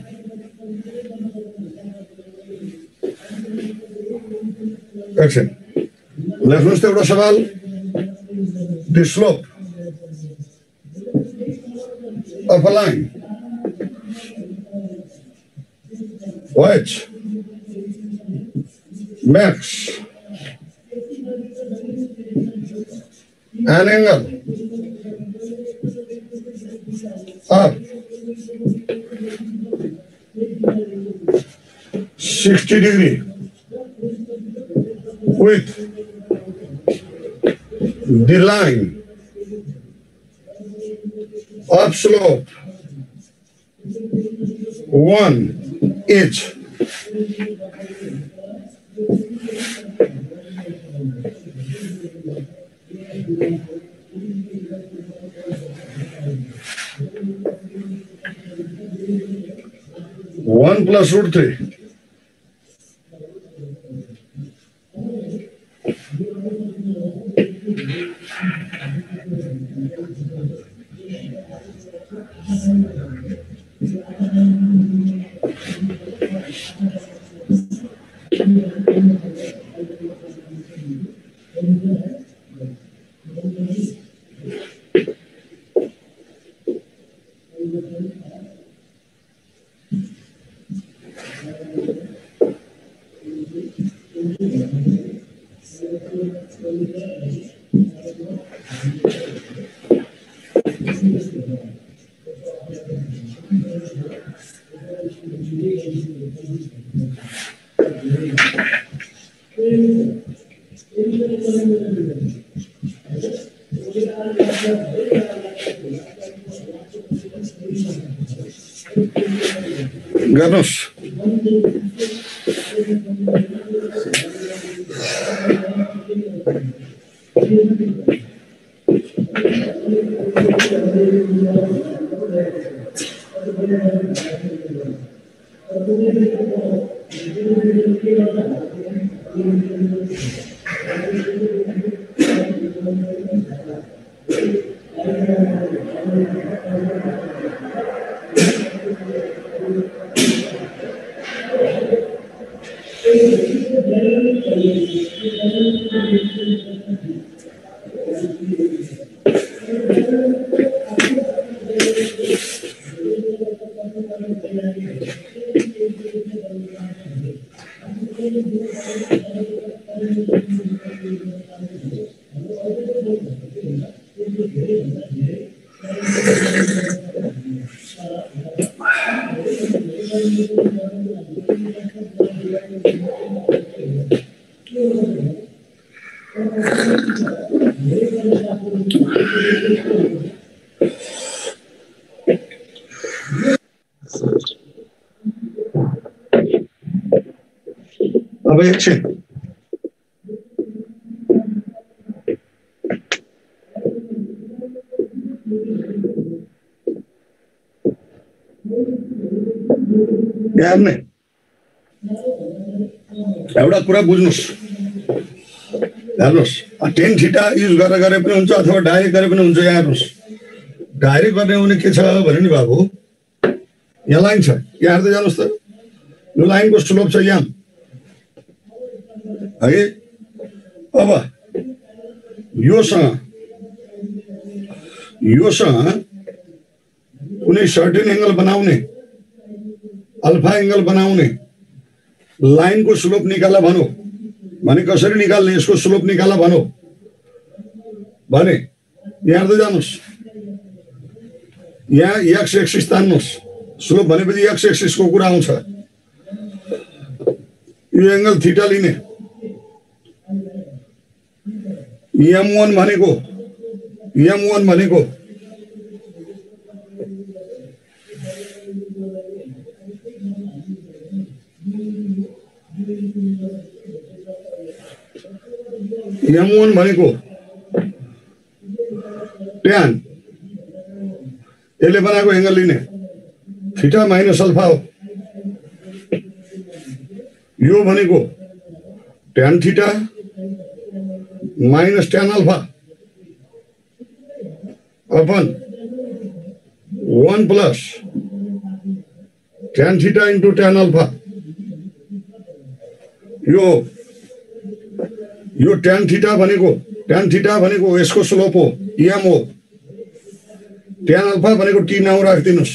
एकछिन लेख्नुहोस् त एउटा सवाल the slope of a line which makes an angle of 60 degree with the line of slope 1 inch. One plus root 3. गर्नुस् अब एकछिन यहाँ एउटा कुरा बुझ्नुस् हेर्नुहोस् टेन थीटा युज गरे पनि हुन्छ अथवा डाइरेक्ट गरे पनि हुन्छ। यहाँ हेर्नुहोस् डाइरेक्ट गर्ने हो भने के छ भने नि बाबु यहाँ लाइन छ, यहाँ हेर्दै जानुहोस् त, यो लाइनको स्लोप छ यहाँ है। अब योसँग कुनै सर्टेन एंगल बनाउने, अल्फा एंगल बनाउने लाइनको स्लोप निकाला भनौँ भने कसरी निकाल्ने, यसको स्लोप निकाला भनौँ भने यहाँ हेर्दै जानुहोस्, यहाँ एक्स एक्सिस तान्नुहोस्, स्लोप भनेपछि एक्स एक्सिसको कुरा आउँछ। यो एंगल थीटा लिने, m1 भनेको tan, यसले बनाएको एंगल लिने थीटा माइनस अल्फा हो। यो भनेको tan theta minus tan alpha upon 1 plus tan theta into tan alpha. यो tan थीटा भनेको यसको स्लोप हो m हो। tan अल्फा भनेको t नाउ राखिदिनुस्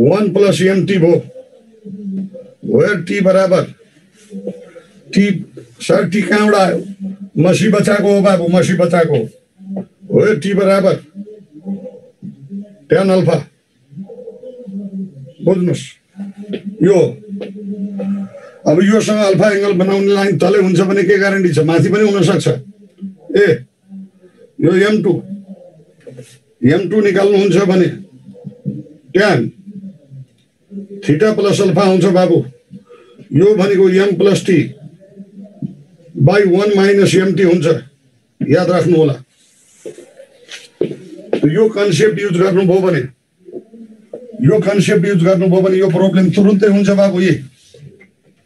1 प्लस mt भो, वेयर t बराबर t सर t कहाँबाट आयो, मसी बचाएको हो बाबु, मसी बचाएको हो। t बराबर tan अल्फा बुझ्नुस्। यो अब योसँग अल्फा एंगल बनाउने लाइन तलै हुन्छ भने के ग्यारेन्टी छ, माथि पनि हुन सक्छ। यो m2 निकाल्नुहुन्छ भने tan थीटा प्लस अल्फा हुन्छ बाबु। यो भनेको m plus t by 1 minus mt हुन्छ, याद राख्नु होला। यो कन्सेप्ट युज गर्नुभयो भने यो प्रब्लम तुरुन्तै हुन्छ बाबु।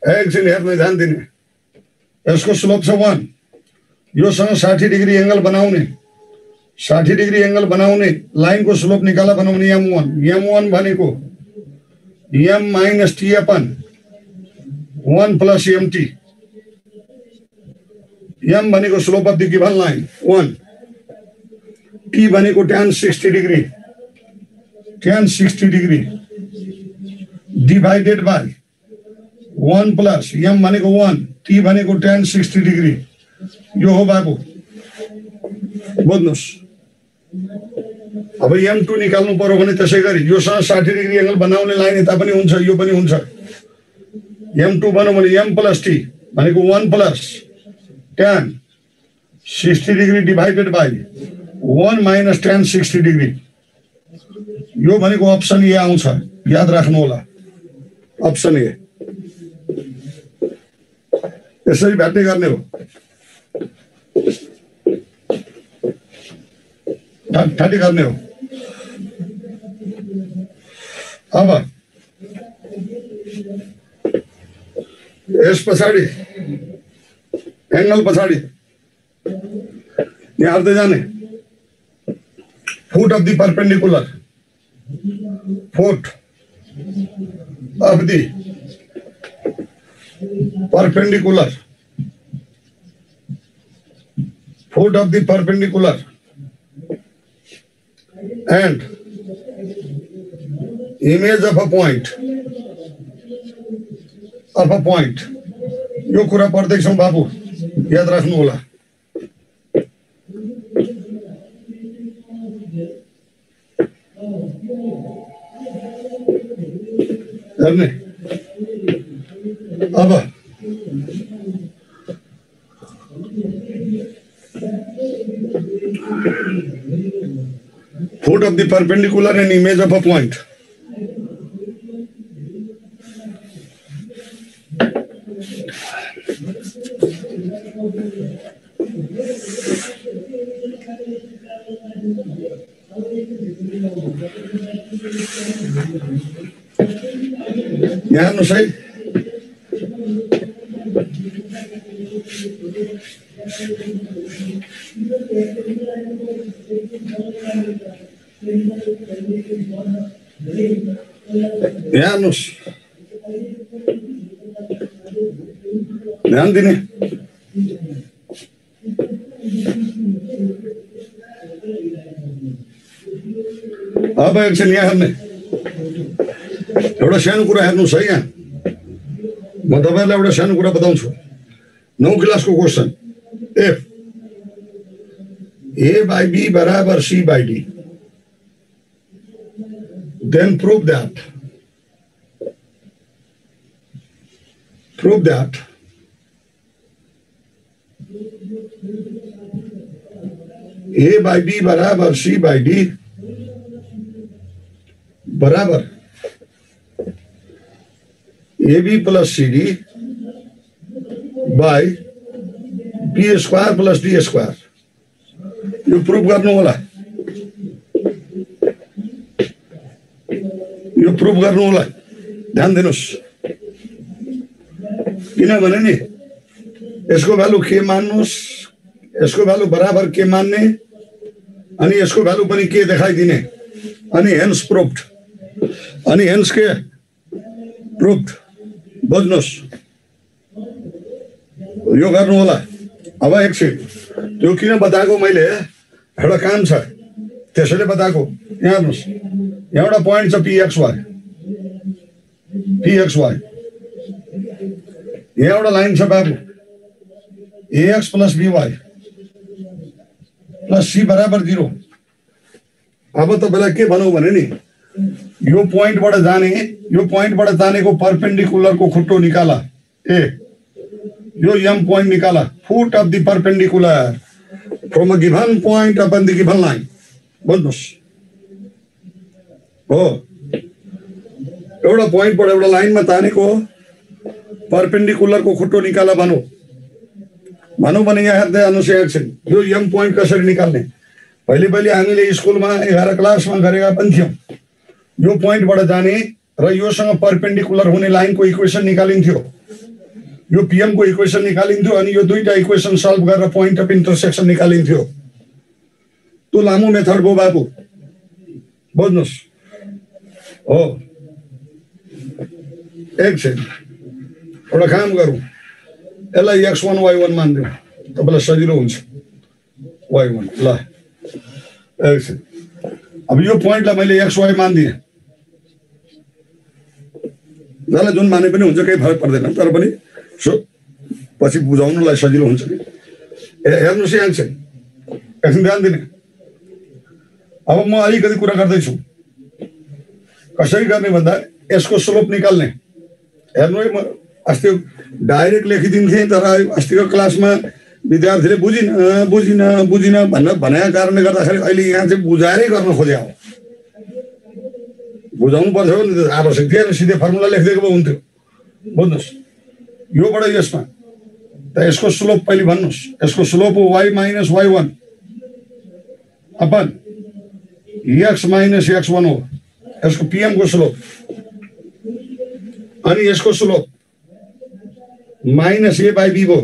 एकछिन हेर्न ध्यान दिने, यसको स्लोप छ 1, योसँग 60 डिग्री एंगल बनाउने, 60 डिग्री एंगल बनाउने लाइनको स्लोप निकाला बनाउने m1 भनेको m minus t upon 1 plus mt। m भनेको slope of the given line 1, t भनेको tan 60 degree divided by 1 plus m भनेको 1, t भनेको tan 60 डिग्री। यो हो बाबु, बुझ्नुस्। अब m2 निकाल्नु पर्यो भने त्यसै गरी योसँग 60 डिग्री एंगल बनाउने लाइन यता पनि हुन्छ, यो पनि हुन्छ। m2 भन्यो भने m प्लस t भनेको 1 plus tan 60 degree divided by 1 minus tan 60 degree. यो भनेको अप्सन ए आउँछ, याद राख्नु होला, अप्सन ए। यसरी भेट्ने गर्ने हो, ठाटी गर्ने हो। अब यस पछाडि एंगल पछाडि यहाँ हेर्दै जाने, foot of the perpendicular, foot of the perpendicular, foot of the perpendicular and image of a point यो कुरा पढ्दैछौँ बाबु, याद राख्नु होला। हेर्ने अब foot of the perpendicular and image of a point. यहाँ हेर्नुहोस् है, यहाँ हेर्नुहोस्, ध्यान दिने। अब एकछिन यहाँ हेर्ने, एउटा सानो कुरा हेर्नुहोस् है। यहाँ म तपाईहरुलाई एउटा सानो कुरा बताउँछु। 9 क्लासको question, if A by B बराबर C by D, then prove that A by B बराबर C by D बराबर AB plus CD by B square plus D square। यो प्रूफ गर्नु होला, यो प्रूफ गर्नु होला। ध्यान दिनुस्, किनभने नि यसको भ्यालु के मान्नुस्, यसको भ्यालु बराबर के मान्ने, अनि यसको भ्यालु पनि के देखाइदिने, अनि हेन्स प्रूफ्ड, अनि हेन्स के प्रूफ्ड। बुझ्नुस्, यो गर्नु होला। अब एकछिन त्यो किन बताएको मैले, एउटा काम छ त्यसैले बताएको। यहाँ हेर्नुहोस्, यहाँ एउटा पोइन्ट छ pxy, यहाँ एउटा लाइन छ बाबु ax plus by plus c बराबर 0। अब तपाईलाई के भनौं भने नि, यो पोइन्टबाट जानेको परपेन्डिकुलरको खुट्टो निकाला। ए यो m पोइन्ट निकाला, foot of the perpendicular from a given point upon the given line. बुझ्नुस् हो, एउटा पोइन्टबाट एउटा लाइनमा तानेको परपेन्डिकुलरको खुट्टो निकाला भनौं भने यहाँ हेर्दै आउनुहोस् एकछिन। यो m पोइन्ट कसरी निकाल्ने, पहिले हामीले स्कुलमा 11 क्लासमा गरेका पनि थियौं। यो पोइन्टबाट जाने र योसँग परपेन्डिकुलर हुने लाइनको इक्वेसन निकालिन्थ्यो, यो पीएम को इक्वेसन निकालिन्थ्यो, अनि यो दुईटा इक्वेसन सल्भ गरेर पोइन्ट अफ इन्टरसेक्सन निकालिन्थ्यो। त्यो लामो मेथड हो बाबु, बुझ्नुस् हो। एकछिन एउटा काम गरौँ, यसलाई x1 y1 मान्दिउँ, तपाईलाई सजिलो हुन्छ। y1 ल, एकछिन अब यो पोइन्टलाई मैले xy मान्दिएँ, जसलाई जुन माने पनि हुन्छ, केही फरक पर्दैन, तर पनि सो पछि बुझाउनलाई सजिलो हुन्छ नि। हेर्नुहोस् यहाँ चाहिँ एकछिन ध्यान दिने। अब म अलिकति कुरा गर्दैछु, कसरी गर्ने भन्दा यसको स्लोप निकाल्ने। हेर्नु है, म अस्ति डाइरेक्ट लेखिदिन्थेँ, तर अस्तिको क्लासमा विद्यार्थीले बुझिन भनेको कारणले गर्दाखेरि अहिले यहाँ चाहिँ बुझाएरै गर्न खोजे हो। बुझाउनु पर्छ नि, आवश्यक थिएन, सिधै फर्मुला लेखिदिएको भए हुन्थ्यो। बुझ्नुहोस्, योबाट यसमा त यसको स्लोप पहिले भन्नुहोस्। यसको स्लोप हो y minus y1 upon x minus x1 हो, यसको पीएम को स्लोप। अनि यसको slope minus a by b हो,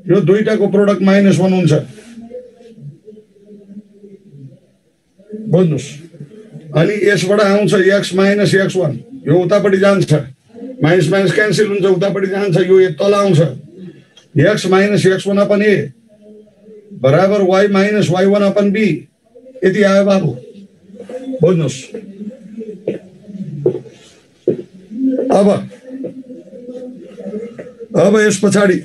यो दुईटाको प्रोडक्ट -1 हुन्छ। बुझ्नुहोस्, अनि यसबाट आउँछ x माइनस x1, यो उतापट्टि जान्छ, माइनस माइनस क्यान्सल हुन्छ, उतापट्टि जान्छ, यो तल आउँछ। x minus x1 upon a बराबर y minus y1 upon b। यति आयो बाबु, बुझ्नुहोस्। अब यस पछाडि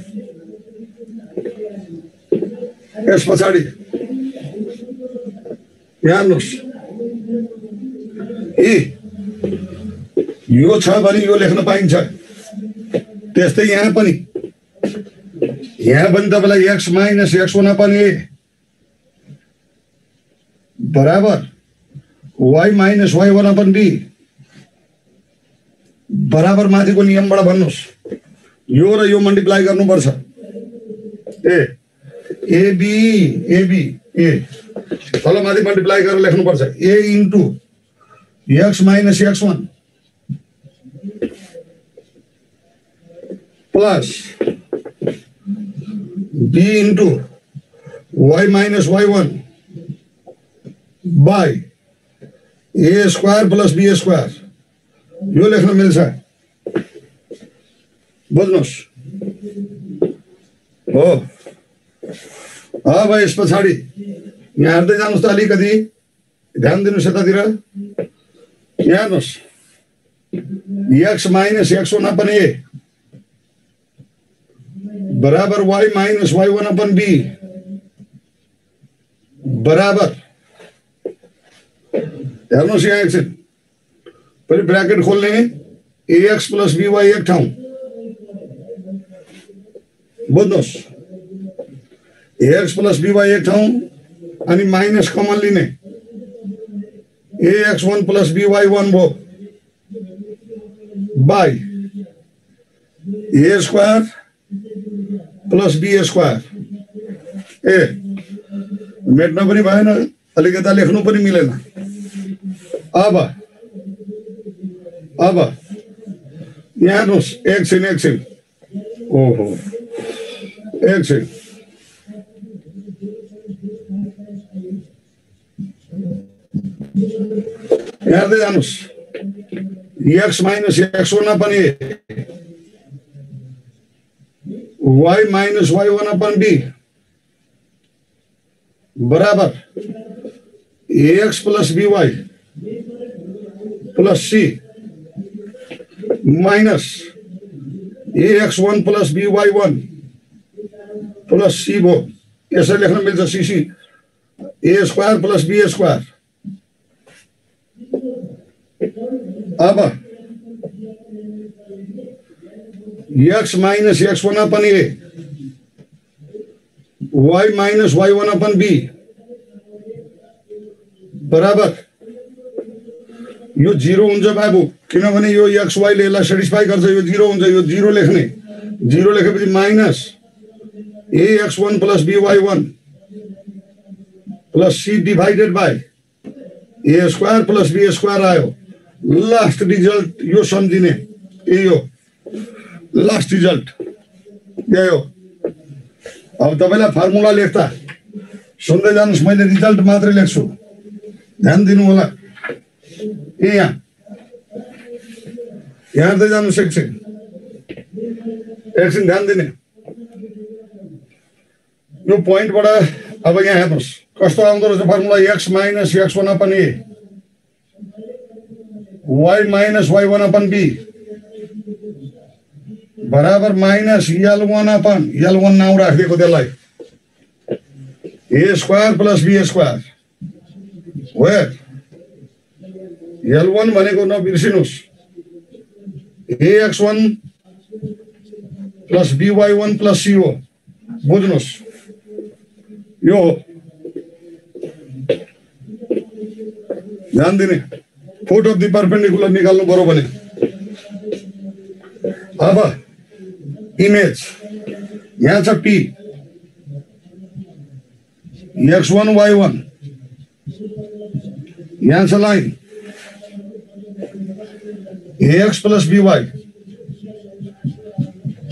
यहाँ हेर्नुहोस्, यो छ भने यो लेख्न पाइन्छ। त्यस्तै यहाँ पनि तपाईलाई x minus x1 upon a बराबर y minus y1 upon b बराबर माथिको नियमबाट भन्नुहोस्, यो र यो मल्टिप्लाई गर्नुपर्छ। ए तल माथि मल्टिप्लाई गरेर लेख्नुपर्छ, a into x minus x1 plus b into y minus y1 by a square plus b square यो लेख्न मिल्छ बुझ्नुस् हो अब यस पछाडि यहाँ हेर्दै जानुस् त अलिकति ध्यान दिनुस् यतातिर यहाँ हेर्नुस् x minus x1 upon a बराबर y minus y1 upon b बराबर हेर्नुस् यहाँ एकछिन पहिले ब्रैकेट खोल लेंगे ax plus by एक ठाउँ बुझ्नुस् ax plus by एक ठाउँ अनि माइनस कमन लिने ax1 plus by1 भो by a square plus b square ए मेट्न पनि भएन अलिकता लेख्नु पनि मिलेन अब यहाँ हेर्नुस् एकछिन ओहो एकछिन यहाँ हेर्दै जानुस् x minus x1 upon a y minus y1 upon b बराबर ax plus by plus c minus ax1 plus by1 plus c भो यसरी लेख्न मिल्छ cc a square plus b square अब x minus x1 upon a y minus y1 upon b बराबर यो 0 हुन्छ बाबु किनभने यो x y ले यसलाई सेटिस्फाई गर्छ यो 0 हुन्छ यो 0 लेख्ने 0 लेखेपछि minus ax1 plus by1 plus c divided by a square plus b square आयो लास्ट रिजल्ट यो सम्झिने यो लास्ट रिजल्ट यही हो अब तपाईलाई फर्मुला लेख्दा सुन्दै जानुस् मैले रिजल्ट मात्रै लेख्छु ध्यान दिनु होला यहाँ हेर्दै जानुस् एकछिन ध्यान दिने यो पोइन्टबाट अब यहाँ हेर्नुस् कस्तो आउँदो रहेछ formula x minus x1 upon a y minus y1 upon b बराबर माइनस l1 upon l1 नाउँ राखिदिएको त्यसलाई a square plus b square where l1 भनेको नबिर्सिनुस् ax1 plus by1 plus c हो बुझ्नुस् यो ध्यान दिने foot of the perpendicular निकाल्नु पर्यो भने अब इमेज यहाँ छ p x1 y1 यहाँ छ line ax plus by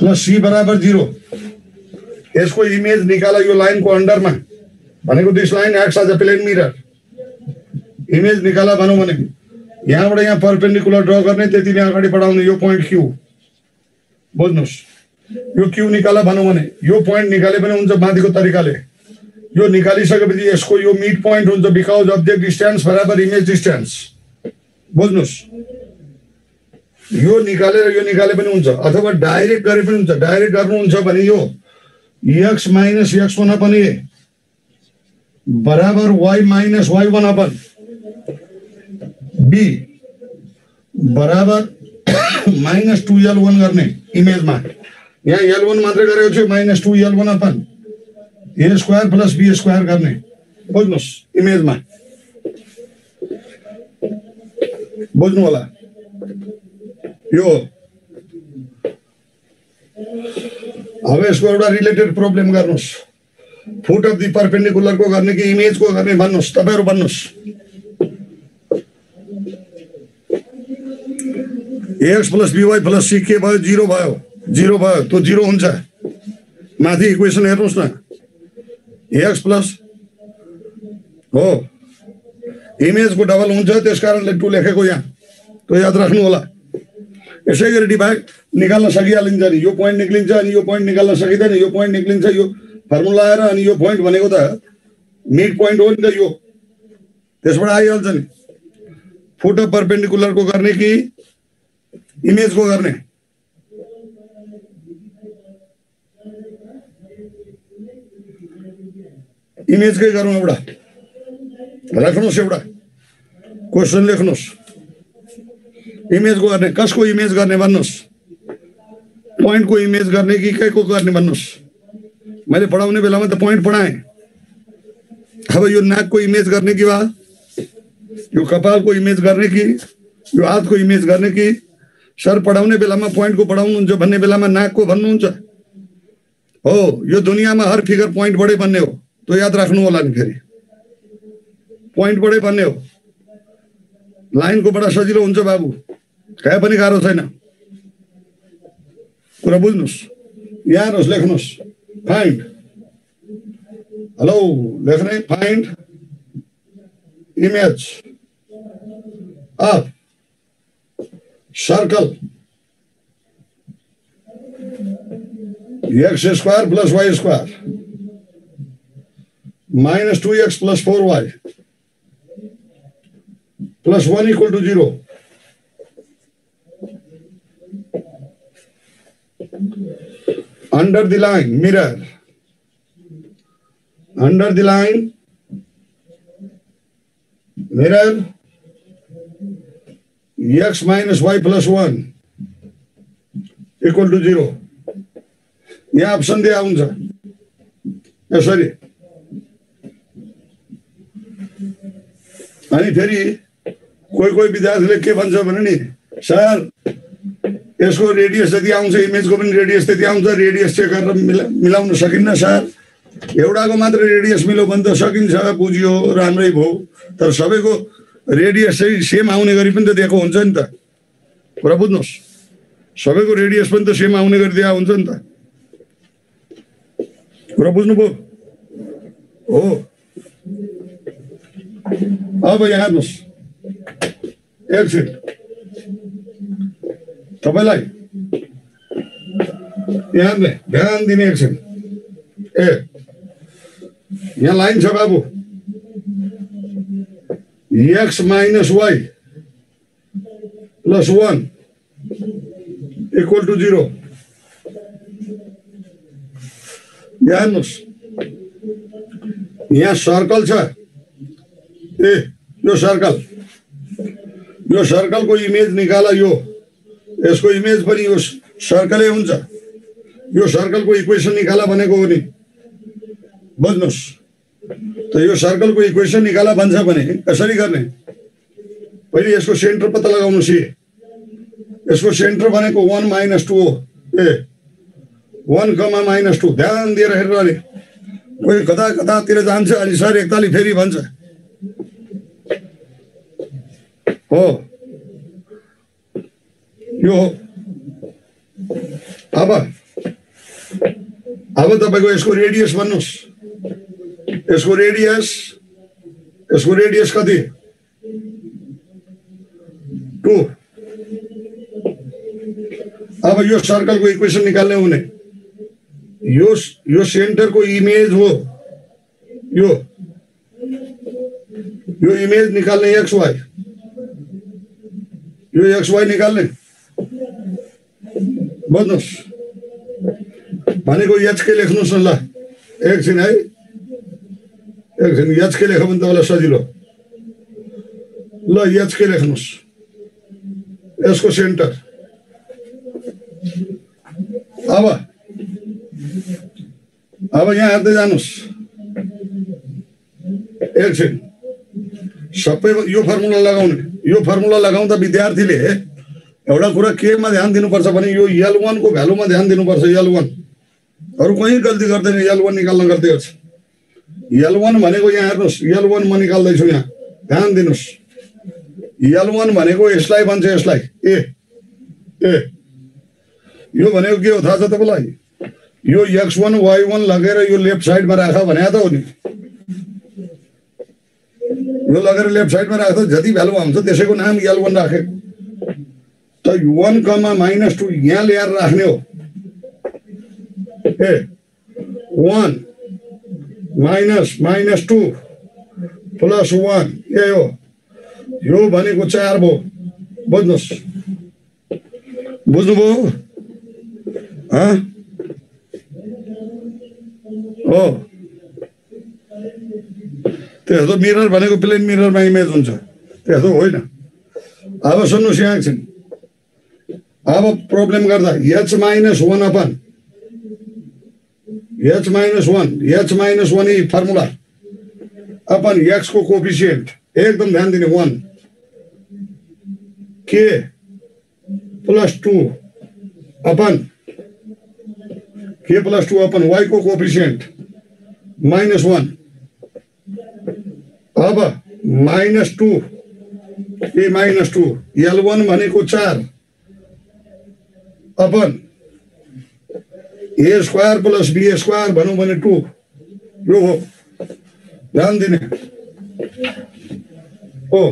plus c बराबर 0 यसको इमेज निकाला यो लाइनको अन्डरमा भनेको this line acts as a plane mirror image निकाला भनौं भने यहाँबाट यहाँ परपेन्डिकुलर ड्रा गर्ने त्यति नै अगाडि बढाउने यो पोइन्ट क्यू बुझ्नुस् यो क्यू निकाला भनौं भने यो पोइन्ट निकाले पनि हुन्छ बाँधीको तरिकाले यो निकालिसकेपछि यसको यो मिड पोइन्ट हुन्छ बिकज अब्जेक्ट डिस्टेन्स बराबर इमेज डिस्टेन्स बुझ्नुस् यो निकाले पनि हुन्छ अथवा डाइरेक्ट गरे पनि हुन्छ डाइरेक्ट गर्नुहुन्छ भने यो x minus x1 upon a बराबर y minus y1 upon b बराबर minus 2l1 गर्ने इमेजमा यहाँ l1 मात्रै गरेको छु minus 2l1 upon a square plus b square गर्ने बुझ्नुस् इमेजमा बुझ्नु होला यो अब यसको एउटा रिलेटेड प्रब्लम गर्नुस् फुट अफ द परपेन्डिकुलर को गर्ने कि इमेज को गर्ने भन्नुस् तपाईहरु भन्नुस् ax plus by plus c के भयो 0 भयो 0 भयो त्यो 0 हुन्छ माथि इक्वेसन हेर्नुहोस् न, एक्स प्लस हो इमेजको डबल हुन्छ, त्यस कारणले 2 लेखेको यहाँ, त्यो याद राख्नु होला। यसै गरी डिभाइड निकाल्न सकिहालिन्छ नि, यो पोइन्ट निक्लिन्छ अनि यो पोइन्ट निकाल्न सकिँदैन, यो पोइन्ट निक्लिन्छ, यो फर्मुला आएर अनि यो पोइन्ट भनेको त मिड पोइन्ट हो नि त, यो त्यसबाट आइहाल्छ नि। फुट अफ परपेन्डिकुलरको गर्ने कि इमेजको गर्ने? इमेजकै गरौँ एउटा, राख्नुहोस् एउटा क्वेसन लेख्नुहोस्, इमेजको गर्ने। कसको इमेज गर्ने भन्नुहोस्? पोइन्टको इमेज गर्ने कि केको गर्ने भन्नुहोस्? मैले पढाउने बेलामा त पोइन्ट पढाएँ, अब यो नाकको इमेज गर्ने कि वा यो कपालको इमेज गर्ने कि यो हातको इमेज गर्ने कि? सर पढाउने बेलामा पोइन्टको पढाउनुहुन्छ, भन्ने बेलामा नाकको भन्नुहुन्छ। हो यो दुनियाँमा हर फिगर पोइन्टबाटै बन्ने हो, त्यो याद राख्नु होला नि। फेरि पोइन्टबाटै बन्ने हो, लाइनको बडा सजिलो हुन्छ बाबु, कहीँ पनि गाह्रो छैन, कुरा बुझ्नुहोस्। यहाँ हेर्नुहोस्, लेख्नुहोस् फाइन्ड, हेलो लेख्ने, find image of circle x square plus y square minus 2x plus 4y plus 1 equal to 0। Under the line, mirror. Under the line, mirror, x minus y plus 1 equal to 0. यहाँ option दिया हुन्छ, sorry. अनि फेरि कोही विद्यार्थीले के भन्छ भने नि, सर यसको रेडियस जति आउँछ इमेजको पनि रेडियस त्यति आउँछ, रेडियस चेक गरेर मिलाउन सकिन्न सर? एउटाको मात्र रेडियस मिल्यो भने त सकिन्छ, बुझियो, राम्रै भयो, तर सबैको रेडियस चाहिँ सेम आउने गरी पनि त दिएको हुन्छ नि त, कुरा बुझ्नुहोस्। सबैको रेडियस पनि त सेम आउने गरी दिएको हुन्छ नि त, कुरा बुझ्नुभयो? हो अब यहाँ हेर्नुहोस् एकछिन, तपाईलाई यहाँ ध्यान दिने एकछिन। यहाँ लाइन छ बाबु, x minus y plus 1 equal to 0। यहाँ हेर्नुहोस्, यहाँ सर्कल छ, यो सर्कलको इमेज निकाला, यसको इमेज पनि यो सर्कलै हुन्छ, यो सर्कलको इक्वेसन निकाला भनेको हो नि, बुझ्नुहोस्। त यो सर्कलको इक्वेसन निकाला भन्छ भने कसरी गर्ने? पहिले यसको सेन्टर पत्ता लगाउनुहोस्। यसको सेन्टर भनेको 1 माइनस 2 हो। 1 कमा माइनस 2, ध्यान दिएर हेरेर। अनि कोही कतातिर जान्छ अनि सर एकताली फेरि भन्छ, हो यो हो। अब तपाईको यसको रेडियस भन्नुहोस्, यसको रेडियस कति? 2। अब यो सर्कलको इक्वेसन निकाल्ने हुने, यो सेन्टरको इमेज हो, यो इमेज निकाल्ने एक्स वाई, यो एक्स वाई निकाल्ने, बुझ्नुहोस्। भनेको एचके लेख्नुहोस् न, ल एकछिन है, एकछिन एचके लेख्यो भने तपाईँलाई सजिलो। ल एचके लेख्नुहोस्, यसको सेन्टर। अब यहाँ हेर्दै जानुहोस् एकछिन, सबै यो फर्मुला लगाउँदा विद्यार्थीले एउटा कुरा केमा ध्यान दिनुपर्छ भने यो L1 को भ्यालुमा ध्यान दिनुपर्छ। L1 अरु कहीँ गल्ती गर्दैन, L1 निकाल्न गल्ती गर्छ। L1 भनेको यहाँ हेर्नुहोस्, L1 म निकाल्दैछु, यहाँ ध्यान दिनुहोस्। L1 भनेको यसलाई भन्छ, यसलाई ए यो भनेको के हो थाहा छ तपाईलाई? यो x1 y1 लगेर यो लेफ्ट साइडमा राख भने त हो नि, यो लगेर लेफ्ट साइडमा राख्दा जति भ्यालु आउँछ त्यसैको नाम L1 राखे। त 1, -2 यहाँ ल्याएर राख्ने हो। 1 -2 + 1 यही हो। यो भनेको 4 भयो। बुझ्नुस्, बुझ्नुभयो? हो त्यस्तो मिरर भनेको प्लेन मिररमा इमेज हुन्छ, त्यस्तो होइन। अब सुन्नुहोस् यहाँ एकछिन, अब प्रब्लम गर्दा h - 1 upon h - 1 formula upon x को कोफिसिएन्ट एकदम ध्यान दिने 1 k + 2 upon k + 2 upon y को कोफिसिएन्ट -1। अब -2 k -2 L1 भनेको 4 अपन a² + b² भनौँ भने 2 यो हो। ध्यान दिने हो,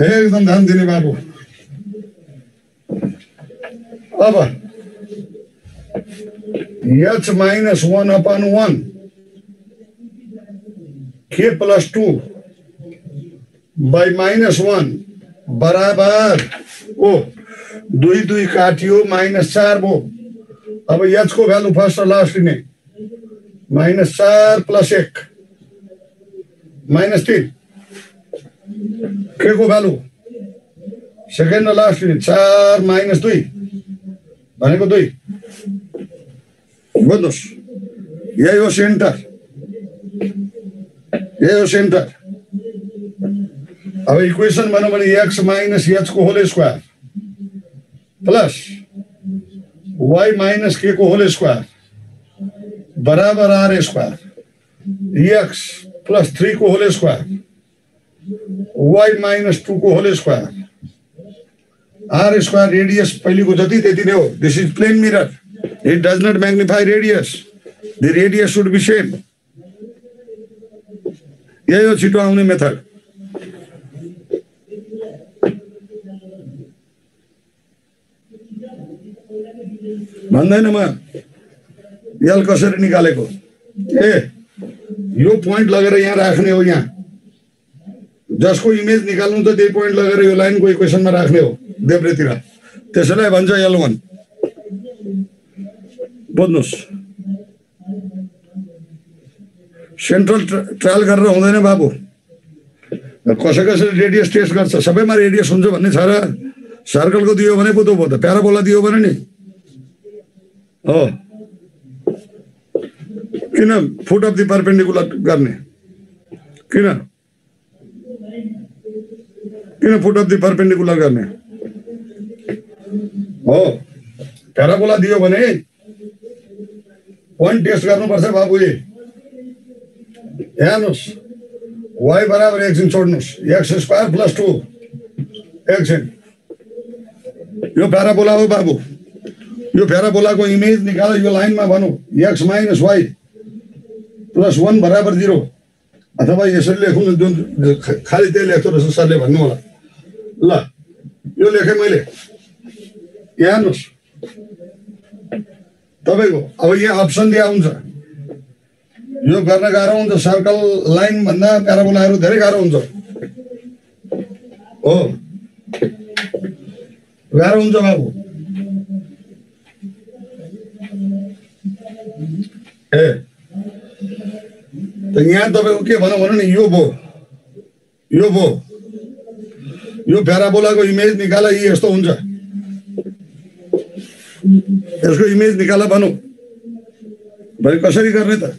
एकदम ध्यान दिने बाबु। अब h - 1 अपन 1 k + 2 /-1 बराबर 2 2 काटियो -4 भयो। अब h को भ्यालु फर्स्ट र लास्ट लिने -4 + 1 -3 k को भ्यालु सेकेन्ड र लास्ट लिने 4 - 2 भनेको 2। बुझ्नुस्, यही हो सेन्टर, यही हो सेन्टर। अब इक्वेसन भनौँ भने x - h को whole square plus y - k को होल स्क्वायर बराबर r² x + 3 को होल स्क्वायर y - 2 को होल स्क्वायर r² रेडियस पहिलेको जति त्यति नै हो। This is plane mirror, it does not magnify radius, the radius should be same. यही हो छिटो आउने मेथड। भन्दैन म यल कसरी निकालेको। यो पोइन्ट लगेर यहाँ राख्ने हो, यहाँ जसको इमेज निकाल्नु त त्यही पोइन्ट लगेर यो लाइनको इक्वेसनमा राख्ने हो देब्रेतिर, त्यसैलाई भन्छ L1। बुझ्नुस्, सेन्ट्रल ट्रायल गरेर हुँदैन बाबु। कसैले रेडियस टेस्ट गर्छ, सबैमा रेडियस हुन्छ भन्ने छ र? सर्कलको दियो भने पो त प्याराबोला दियो भने नि हो। किन फुट अफ द परपेन्डिकुलर गर्ने? किन फुट अफ द परपेन्डिकुलर गर्ने हो? प्याराबोला दियो भने पोइन्ट टेस्ट गर्नुपर्छ बाबु। हेर्नुहोस्, y बराबर एकछिन छोड्नुहोस्, x² + 2 एकछिन, यो प्याराबोला हो बाबु। यो प्याराबोलाको इमेज निकाल, यो लाइनमा भनौँ x - y + 1 बराबर 0, अथवा यसरी लेखौँ न, जुन खालि त्यही लेख्दो रहेछ सरले भन्नु होला। ल यो लेखेँ मैले, हेर्नुहोस् तपाईँको। अब यहाँ अप्सन दिया हुन्छ, यो गर्न गाह्रो हुन्छ। सर्कल लाइन भन्दा प्याराबोलाहरू धेरै गाह्रो हुन्छ हो, गाह्रो हुन्छ बाबु। त यहाँ तपाईँको के भनौँ भने नि, यो भयो यो प्याराबोलाको इमेज निकाला, यी यस्तो हुन्छ। यसको इमेज निकाला भनौँ भने कसरी गर्ने त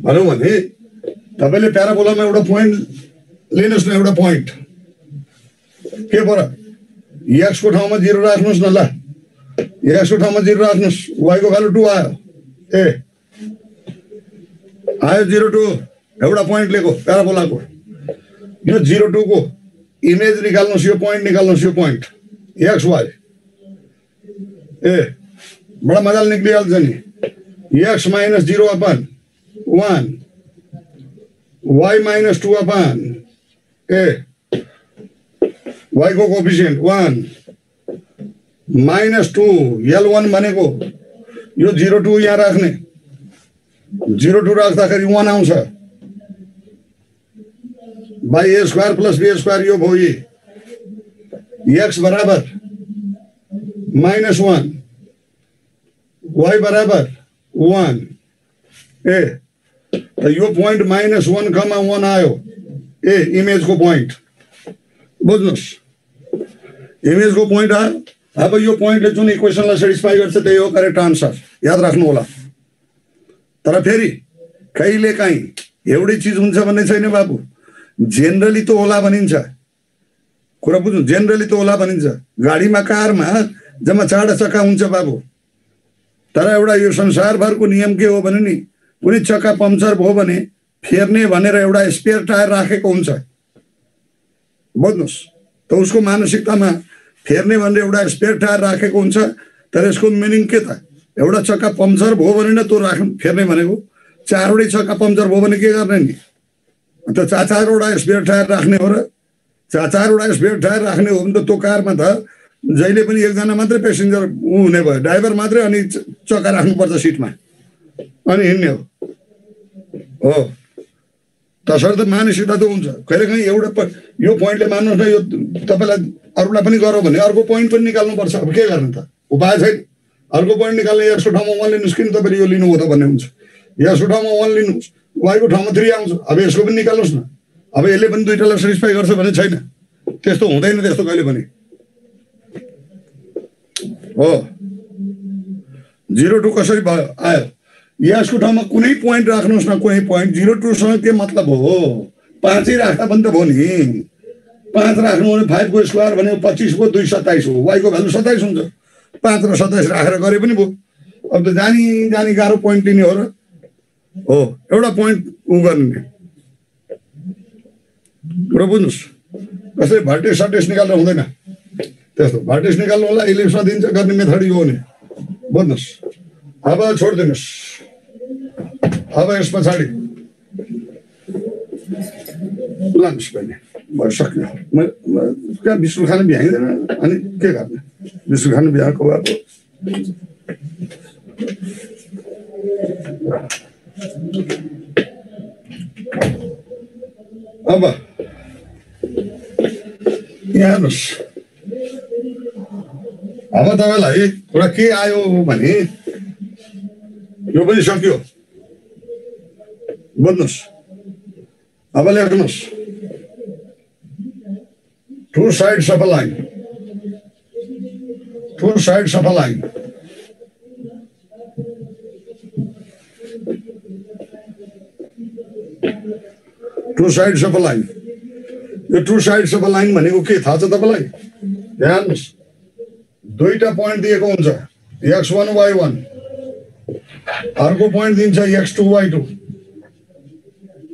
भनौँ भने तपाईँले प्याराबोलामा एउटा पोइन्ट लिनुहोस् न, एउटा पोइन्ट के पर x को ठाउँमा 0 राख्नुहोस् न। ल x को ठाउँमा 0 राख्नुहोस्, y को भ्यालु 2 आयो। आयो 0 2 एउटा पोइन्ट लिएको प्याराबोलाको। यो 0 2 को इमेज निकाल्नुहोस्, यो पोइन्ट निकाल्नुहोस्, यो पोइन्ट x y बडा मजाले निक्लिहाल्छ नि। x minus 0 upon 1 y minus 2 upon a y को कोफिसिएन्ट 1 minus 2 L1 भनेको यो 0 2 यहाँ राख्ने 0 2 राख्दाखेरि 1 आउँछ by a square plus b square यो भयो x बराबर -1 y बराबर 1 ए त यो पोइन्ट -1 कमा 1 आयो ए इमेज को पोइन्ट बुझ्नुस् इमेज को पोइन्ट आयो। अब यो पोइन्टले जुन इक्वेसनलाई सेटिस्फाई गर्छ त्यही हो करेक्ट आन्सर याद राख्नु होला। तर फेरि कहिलेकाहीँ एउटै चीज हुन्छ भन्ने छैन बाबु। जेनरली त होला भनिन्छ कुरा बुझ्नु जेनरली त होला भनिन्छ। गाडीमा कारमा जम्मा 4 चक्का हुन्छ बाबु। तर एउटा यो संसारभरको नियम के हो भने नि कुनै चक्का पम्चर भयो भने फेर्ने भनेर एउटा स्पेयर टायर राखेको हुन्छ बुझ्नुस्। त उसको मानसिकतामा फेर्ने भनेर एउटा स्पेयर टायर राखेको हुन्छ। तर यसको मिनिङ के त एउटा चक्का पम्चर भयो भने न त्यो फेर्ने भनेको 4वटै चक्का पम्चर भयो भने के गर्ने नि त 4-4वटा स्पेयर टायर राख्ने हो र 4-4वटा स्पेयर टायर राख्ने हो भने त त्यो कारमा त जहिले पनि एकजना मात्रै प्यासेन्जर हुने भयो ड्राइभर मात्रै अनि चक्का राख्नुपर्छ सिटमा अनि हिँड्ने हो तसर्थ मानसिकता त हुन्छ। कहिलेकाहीँ एउटा यो पोइन्टले मान्नुहोस् न यो तपाईँलाई अरूलाई पनि गरौँ भने अर्को पोइन्ट पनि निकाल्नुपर्छ। अब के गर्ने त उपाय छैन। अर्को पोइन्ट निकाल्ने यसको ठाउँमा 1 लिनुहोस् किन तपाईँले यो लिनु हो त भन्ने हुन्छ। यसको ठाउँमा 1 लिनुहोस् वाइको ठाउँमा 3 आउँछ। अब यसको पनि निकाल्नुहोस् न। अब यसले पनि दुईटालाई सेटिस्फाई गर्छ भने छैन त्यस्तो हुँदैन त्यस्तो कहिले पनि हो। 0 2 कसरी भयो आयो यसको ठाउँमा कुनै पोइन्ट राख्नुहोस् न कुनै पोइन्ट 0 2 सँग के मतलब हो 5 राख्दा पनि त भयो नि 5 राख्नु भने 5 को स्क्वायर भनेको 25 को 2 27 हो y को भ्यालु 27 हुन्छ 5 र 27 राखेर गरे पनि भयो। अब त जानी गाह्रो पोइन्ट लिने हो र हो एउटा पोइन्ट उ गर्ने कुरा बुझ्नुस्। कसै भर्टेक्स सर्टेक्स निकाल्नु हुँदैन त्यस्तो भर्टेक्स निकाल्नु होला इलिप्समा दिन्छ गर्ने मेथड यो हो नि बुझ्नुस्। अब छोडिदिनुहोस्। अब यस पछाडि लानुहोस् बहिनी भइसक्यो। कहाँ बिस्कुट खानु भ्याइँदैन अनि के गर्ने बिस्कुट खानु भ्याएको भएको अब यहाँ हेर्नुहोस्। अब तपाईँलाई एउटा के आयो भने यो पनि सक्यो बुझ्नुहोस्। अब लेख्नुहोस् two sides of a line two sides of a line two sides of a line यो two sides of a line भनेको के थाहा छ तपाईलाई ध्यान दिनुस्। दुईटा पोइन्ट दिएको हुन्छ x1 y1 अर्को पोइन्ट दिन्छ x2 y2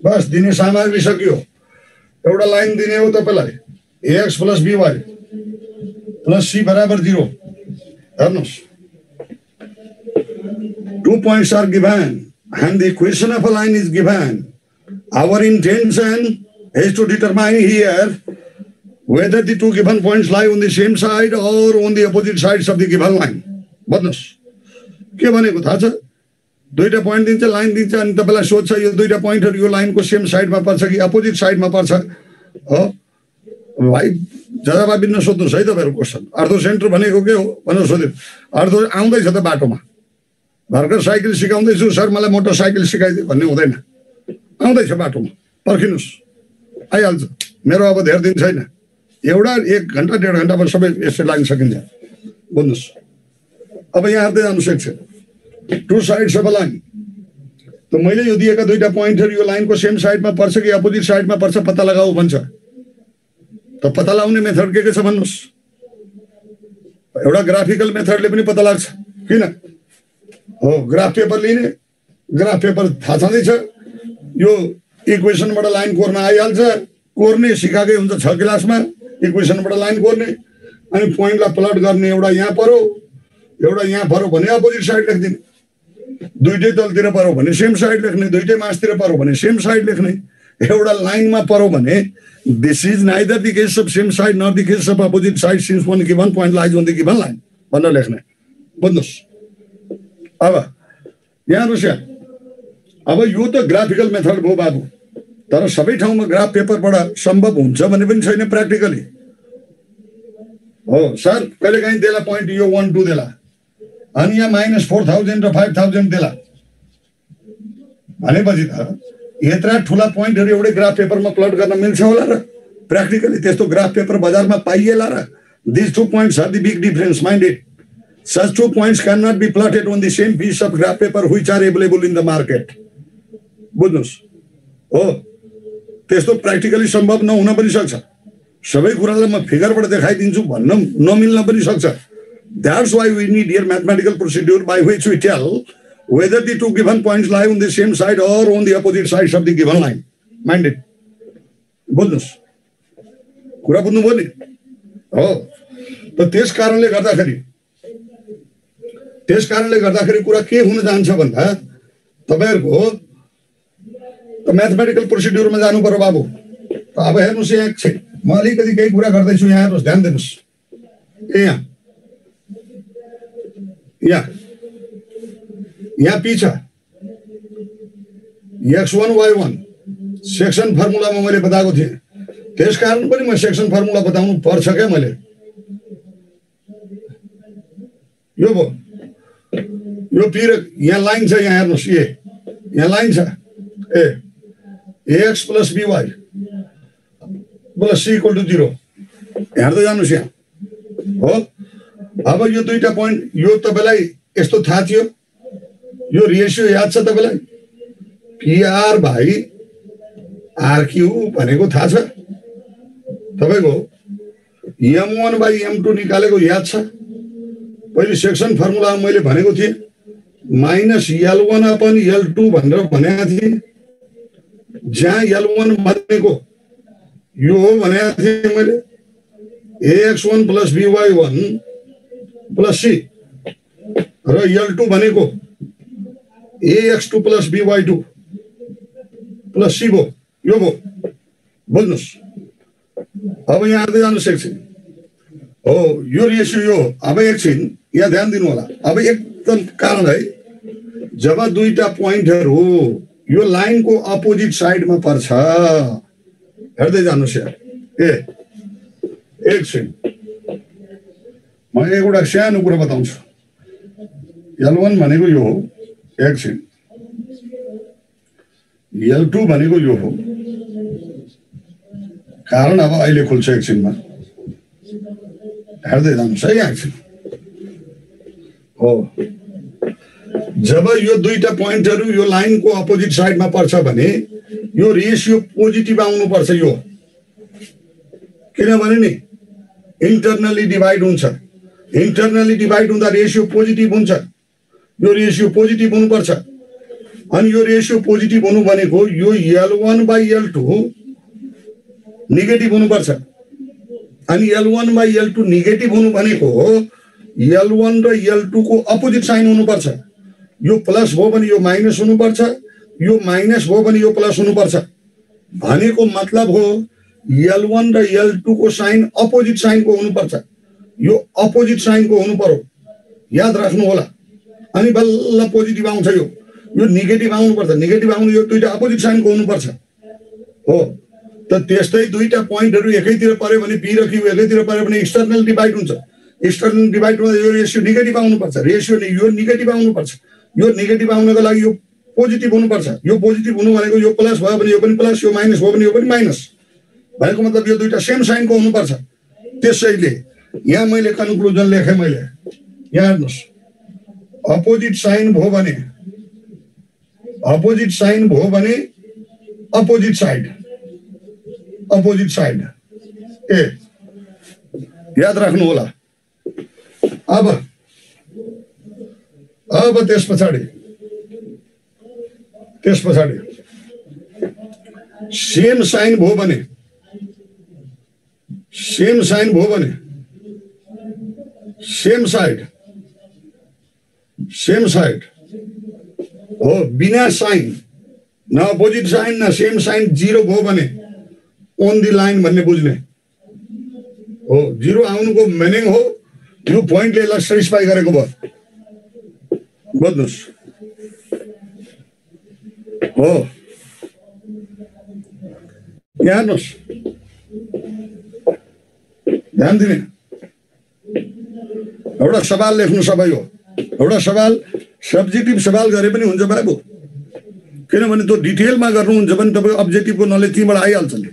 बस दिने सामग्री सक्यो। एउटा लाइन दिने हो तपाईलाई ax plus by plus c बराबर 0 हेर्नुस्। 2 points are given and the equation of a line is given. Our intention is to determine here whether the two given points lie on the same side or on the opposite sides of the given line. बुझ्नुस् के भनेको थाहा छ। दुईटा point दिन्छ line दिन्छ अनि तपाईलाई सोध्छ यो दुईटा पोइन्टहरु यो लाइनको सेम साइडमा पर्छ कि अपोजिट साइडमा पर्छ हो भाइ जवाब दिन सोध्नुस् है तपाईहरु क्वेशन। अर्धो सेन्टर भनेको के हो भनेर सोध्यो। अर्धो आउँदै छ त बाटोमा भर्खर साइकल सिकाउँदैछु सर मलाई मोटरसाइकल सिकाइदिए भन्ने हुँदैन। आउँदै छ बाटोमा पर्खिनुस् आइहाल्छ। मेरो अब धेरै दिन छैन एउटा 1 घण्टा 1.5 घण्टामा सबै यसै लाइन सकिन्छ बुझ्नुस्। अब यहाँ हेर्दै जानुस् एकछिन to sides of a line. त मैले यो दिएका दुईटा पोइन्टहरु यो लाइनको सेम साइडमा पर्छ कि अपोजिट साइडमा पर्छ पत्ता लगाऊ भन्छ। त पत्ता लगाउने मेथड के छ भन्नुस्। एउटा ग्राफिकल मेथडले पनि पत्ता लाग्छ किन हो। ग्राफ पेपर लिने ग्राफ पेपर थाहा छँदैछ यो इक्वेसनबाट लाइन कोर्न आइहाल्छ। कोर्ने सिकाएकै हुन्छ 6 क्लासमा इक्वेसनबाट लाइन कोर्ने अनि पोइन्टलाई प्लट गर्ने एउटा यहाँ पर्यो एउटा यहाँ पर्यो भने अपोजिट साइड लेख्दिने, दुईटै तलतिर पर्यो भने सेम साइड लेख्ने, दुईटै मासतिर पर्यो भने सेम साइड लेख्ने। एउटा लाइनमा पर्यो भने this is neither the case of same side not the case of opposite side since one given point lies on the given line भनेर लेख्ने। बुझ्नुहोस्। अब यहाँ रुसिया, अब यो त ग्राफिकल मेथड भयो बाबु, तर सबै ठाउँमा ग्राफ पेपरबाट सम्भव हुन्छ भने पनि छैन प्र्याक्टिकली। हो सर, कहिलेकाहीँ देला पोइन्ट यो 1 2 देला, अनि यहाँ -4000 र 5000 देला भनेपछि त यत्रा ठुला पोइन्टहरू एउटै ग्राफ पेपरमा प्लट गर्न मिल्छ होला र? प्र्याक्टिकली त्यस्तो ग्राफ पेपर बजारमा पाइएला र? This 2 points are the big difference, mind it. Such 2 points cannot be plotted on the same piece of graph paper which are available in the market. बुझ्नुहोस्। हो, त्यस्तो प्र्याक्टिकली सम्भव नहुन पनि सक्छ। सबै कुरालाई म फिगरबाट देखाइदिन्छु भन्न नमिल्न पनि सक्छ। That's why we need here mathematical procedure by which we tell whether the two given points lie on the same side or on the opposite sides of the given line. Mind it. बुझ्नुहोस्। कुरा बुझ्नुभयो नि? हो, त त्यस कारणले गर्दाखेरि कुरा के हुन जान्छ भन्दा तपाईहरुको त म्याथमेटिकल प्रोसिड्युरमा जानु पर्यो बाबु। अब हेर्नुस् यहाँ एकछिन, म अलिकति केही कुरा गर्दैछु, यहाँ हेर्नुस्, ध्यान दिनुस्। यहाँ पी छ, x1 y1 सेक्सन फर्मुलामा मैले बताएको थिएँ, त्यसकारण पनि म सेक्सन फर्मुला बताउनु पर्छ क्या मैले। यो भयो, यो पी र यहाँ लाइन छ, यहाँ हेर्नुस्, यहाँ लाइन छ ax plus by plus c equal to 0 हेर्दै जानुस् यहाँ। हो, अब यो दुईटा पोइन्ट, यो तपाईलाई यस्तो थाहा थियो, यो रेशियो याद छ तपाईलाई? pr भाइ rq भनेको थाहा छ तपाईको? m1 by m2 निकालेको याद छ? पहिले सेक्सन फर्मुलामा मैले भनेको थिएँ -L1 अपन L2 भनेर भनेको थिएँ, जहाँ L1 भनेको यो हो भनेको थिएँ मैले, ax1 plus by1 plus c र L2 भनेको ax2 plus by2 plus c भयो। यो भयो, बुझ्नुहोस्। अब यहाँ आउँदै जानुहोस् एकछिन। हो, यो रेशियो यो। अब एकछिन यहाँ ध्यान दिनु होला। अब एकदम कारण है, जब दुईटा पोइन्टहरु यो लाइनको अपोजिट साइडमा पर्छ, हेर्दै जानुस् यहाँ। एकछिन म एउटा सानो कुरा बताउँछु। L1 भनेको यो हो, एकछिन L2 भनेको यो हो, कारण अब अहिले खुल्छ एकछिनमा, हेर्दै जानुस् है यहाँ एकछिन। हो, जब यो दुईटा पोइन्टहरु यो लाइनको अपोजिट साइडमा पर्छ भने यो रेशियो पोजिटिभ आउनु पर्छ। यो किनभने नि इन्टरनली डिभाइड हुन्छ, इन्टरनली डिभाइड हुँदा रेशियो पोजिटिभ हुन्छ। यो रेशियो पोजिटिभ हुनु पर्छ, अनि यो रेशियो पोजिटिभ हुनु भनेको यो L1 by L2 नेगेटिभ हुनु पर्छ, अनि L1 by L2 नेगेटिभ हुनु भनेको L1 र L2 को अपोजिट साइन हुनु पर्छ। यो प्लस भयो भने यो माइनस हुनु पर्छ, यो माइनस भयो भने यो प्लस हुनु पर्छ। भनेको मतलब हो L1 र L2 को साइन अपोजिट साइनको हुनु पर्छ। यो अपोजिट साइनको हुनु पर्यो, याद राख्नु होला। अनि बल्ल पोजिटिभ आउँछ। यो नेगेटिभ आउनु पर्छ, नेगेटिभ आउनु यो दुईटा अपोजिट साइनको हुनु पर्छ। हो, त त्यस्तै दुईटा पोइन्टहरु एकैतिर पर्यो भने p र q एकैतिर पर्यो भने एक्सटर्नल डिभाइड हुन्छ। एक्सटर्नल डिभाइड हुँदा यो रेशियो नेगेटिभ आउनु पर्छ, रेशियो यो नेगेटिभ आउनु पर्छ। यो नेगेटिभ आउनको लागि यो पोजिटिभ हुनु पर्छ। यो पोजिटिभ हुनु भनेको यो प्लस भयो भने यो पनि प्लस, यो माइनस भयो भने यो पनि माइनस। भनेको मतलब यो दुईटा सेम साइनको हुनु पर्छ। त्यसैले यहाँ मैले कन्क्लुजन लेखे, मैले यहाँ हेर्नुस्, अपोजिट साइन भयो भने अपोजिट साइन भयो भने अपोजिट साइड, अपोजिट साइड याद राख्नु होला। अब त्यस पछाडि सेम साइन भयो भने, सेम साइन भयो भने सेम साइड सेम साइड हो, बिना साइन, न अपोजिट साइन न सेम साइन, जीरो भयो भने अन द लाइन भन्ने बुझ्ने हो। जीरो आउनुको मिनिङ हो यो पोइन्टले यसलाई सेटिस्फाई गरेको भयो। बुझ्नुहोस् हो, यहाँ हेर्नुहोस्, ध्यान दिने। एउटा सवाल लेख्नु सबै हो। एउटा सवाल सब्जेक्टिभ सवाल गरे पनि हुन्छ बाबु, किनभने त्यो डिटेलमा गर्नुहुन्छ भने तपाईँको अब्जेक्टिभको नलेज त्यहीँबाट आइहाल्छ नि।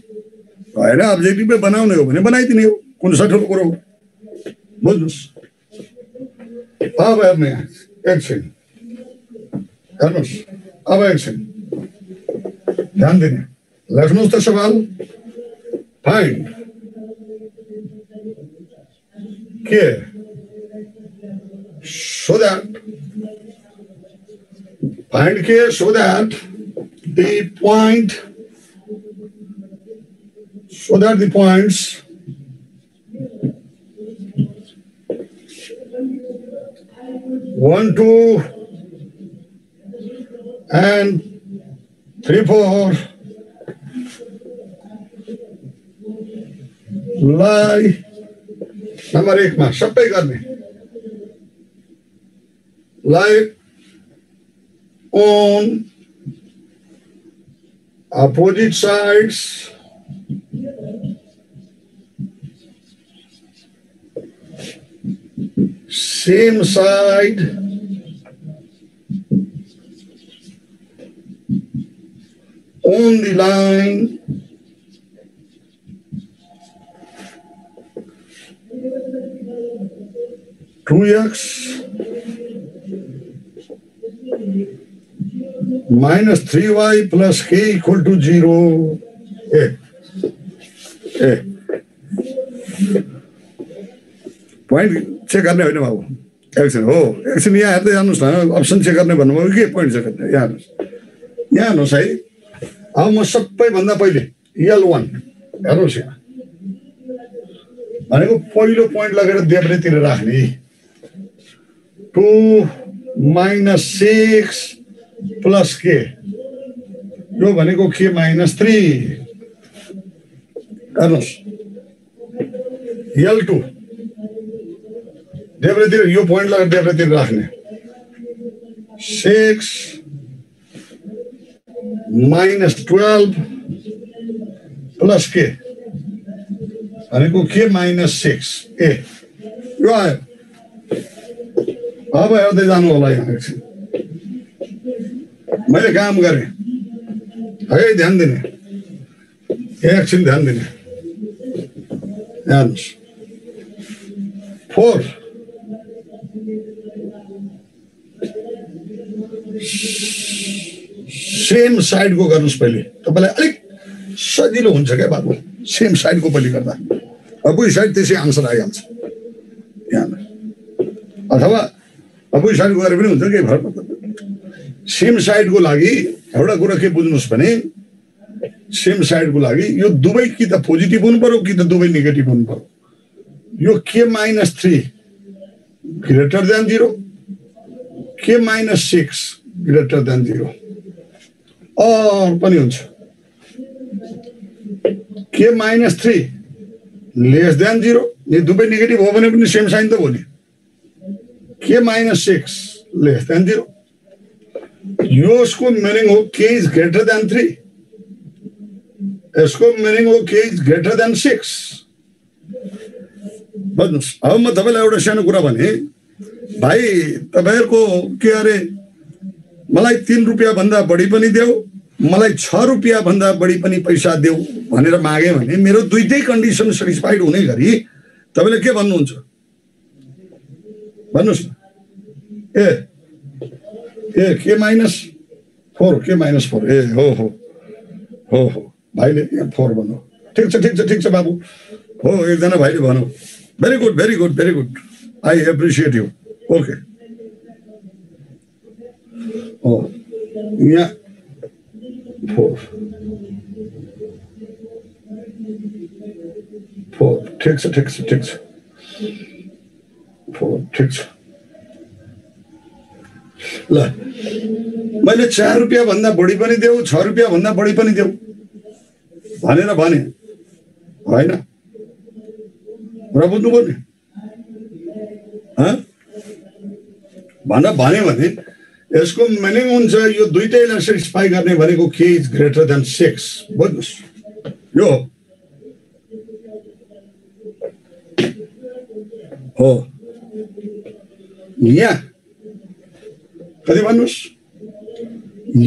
होइन अब्जेक्टिभै बनाउने हो भने बनाइदिने हो, कुन सा ठुलो कुरो हो। बुझ्नुहोस्। अब हेर्ने एकछिन हेर्नुहोस्, अब एकछिन ध्यान दिने, लेख्नुहोस् त सवाल। फाइन्ड के so that find k so that the points 1, 2 and 3, 4 lie number 1 मा सबै गर्ने, like on opposite sides same side on the line 2x minus 3y plus k equal to 0 point check गर्ने होइन बाबु, एकछिन हो, एकछिन यहाँ हेर्दै जानुहोस् न। अप्सन चेक गर्ने भन्नुभयो के पोइन्ट चेक गर्ने, यहाँ हेर्नुहोस्, यहाँ हेर्नुहोस् है। अब म सबैभन्दा पहिले L1 हेर्नुहोस्, यहाँ भनेको पहिलो पोइन्ट लगेर देब्रेतिर राख्ने, 2 minus 6 plus k, यो भनेको k minus 3। हेर्नुहोस् L2 देब्रेतिर, यो पोइन्ट लगेर देब्रेतिर राख्ने, 6 minus 12 plus k भनेको k minus 6 यो आयो। अब हेर्दै जानु होला, यहाँ एकछिन मैले काम गरेँ है, ध्यान दिने, एकछिन ध्यान दिने। हेर्नुहोस् 4 सेम साइडको गर्नुहोस् पहिले, तपाईँलाई अलिक सजिलो हुन्छ क्या बाबु। सेम साइडको पहिले गर्दा अपोजिट साइड त्यसै आन्सर आइहाल्छ यहाँ, अथवा अपोजिट साइडको गरे पनि हुन्छ, केही फरक पर्दैन। सेम साइडको लागि एउटा कुरा के बुझ्नुहोस् भने, सेम साइडको लागि यो दुवै कि त पोजिटिभ हुनु पर्यो कि त दुवै नेगेटिभ हुनु पर्यो। यो k minus 3 greater than 0, k minus 6 greater than 0 पनि हुन्छ, k minus 3 less than 0, यो दुवै नेगेटिभ हो भने पनि सेम साइन त हो नि। k minus 6 less than 0, यसको मिनिङ हो k is greater than 3, यसको मिनिङ हो k is greater than 6। बुझ्नुहोस्। अब म तपाईँलाई एउटा सानो कुरा भने, भाइ तपाईँहरूको के अरे मलाई 3 रुपियाँ भन्दा बढी पनि देऊ, मलाई 6 रुपियाँ भन्दा बढी पनि पैसा देऊ भनेर मागे भने मेरो दुईटै कन्डिसन सेटिस्फाइड हुने गरी तपाईँले के भन्नुहुन्छ भन्नुहोस् न। k minus 4 हो भाइले 4 भन्नु, ठिक छ बाबु हो, एकजना भाइले भन्नु, very good, I appreciate you, okay हो, यहाँ 4 ठिक छ 4 ठिक छ। ल मैले 4 रुपैयाँ भन्दा बढी पनि देऊ 6 रुपैयाँ भन्दा बढी पनि देऊ भनेर भने होइन र बुझ्नुभयो नि भने भने यसको मिनिङ हुन्छ यो दुईटैलाई सेटिस्फाई गर्ने भनेको के इज ग्रेटर देन 6 बुझ्नुहोस् यो हो यहाँ कति भन्नुहोस्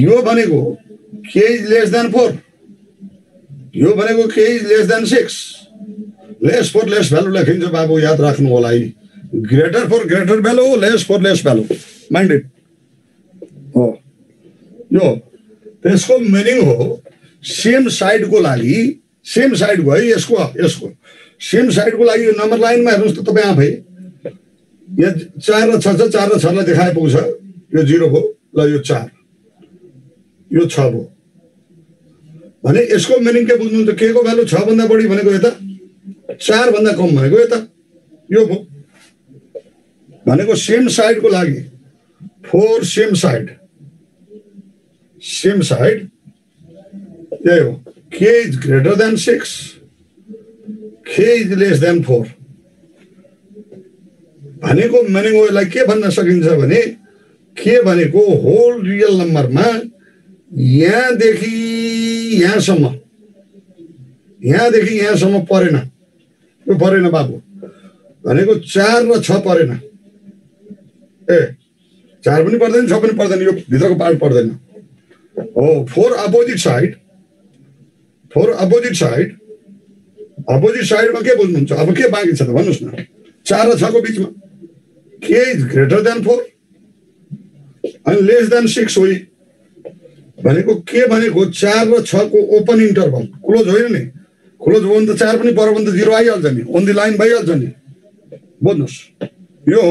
यो भनेको के इज लेस देन 4 यो भनेको के is less than 6 less for less value लेखिन्छ बाबु याद राख्नु होला है greater for greater value less for less value minded हो यो त्यसको मिनिङ हो सेम साइडको लागि सेम साइडको है यसको यसको सेम साइडको लागि यो नम्बर लाइनमा हेर्नुहोस् त तपाईँ आफै यहाँ 4 र 6 छ 4 र 6 लाई देखाए पुग्छ यो 0 भयो ल यो 4 यो 6 भयो भने यसको मिनिङ के बुझ्नुहुन्छ के को भ्यालु 6 भन्दा बढी भनेको यता 4 भन्दा कम भनेको यता यो भयो भनेको सेम साइडको लागि फोर सेम साइड यही हो के इज ग्रेटर देन 6 के इज लेस देन 4 भनेको मिनिङ यसलाई के भन्न सकिन्छ भने के भनेको होल रियल नम्बरमा यहाँदेखि यहाँसम्म परेन यो परेन बाबु भनेको 4 र 6 परेन ए 4 पनि पर्दैन 6 पनि पर्दैन यो भित्रको पार्ट पर्दैन हो फोर अपोजिट साइडमा के बुझ्नुहुन्छ अब के बाँकी छ त भन्नुहोस् न 4 र 6 को बिचमा के इज ग्रेटर देन 4 अनि लेस देन 6 हो भनेको के भनेको 4 र 6 को ओपन इन्टरभल क्लोज होइन नि क्लोज हो भने त 4 पनि पर भने त 0 आइहाल्छ नि अन द लाइन भइहाल्छ नि बुझ्नुहोस् यो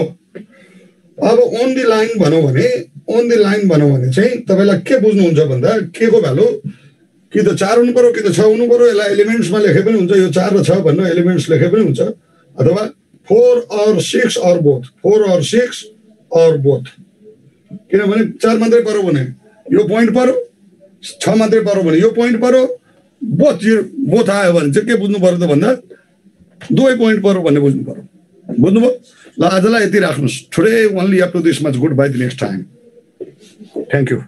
अब अन द लाइन भनौँ भने चाहिँ तपाईँलाई के बुझ्नुहुन्छ भन्दा के को भ्यालु कि त 4 हुनु पर्यो कि त 6 हुनु पर्यो यसलाई एलिमेन्ट्समा लेखे पनि हुन्छ यो 4 र 6 भन्नु एलिमेन्ट्स लेखे पनि हुन्छ अथवा 4 or 6 or both 4 or 6 or both किनभने 4 मात्रै पर्यो भने यो पोइन्ट पर्यो 6 मात्रै पर्यो भने यो पोइन्ट पर्यो बोथ आयो भने चाहिँ के बुझ्नु पर्यो त भन्दा दुवै पोइन्ट पर्यो भन्ने बुझ्नु पर्यो बुझ्नुभयो ल आजलाई यति राख्नुहोस् today only up to this much good bye the next time thank you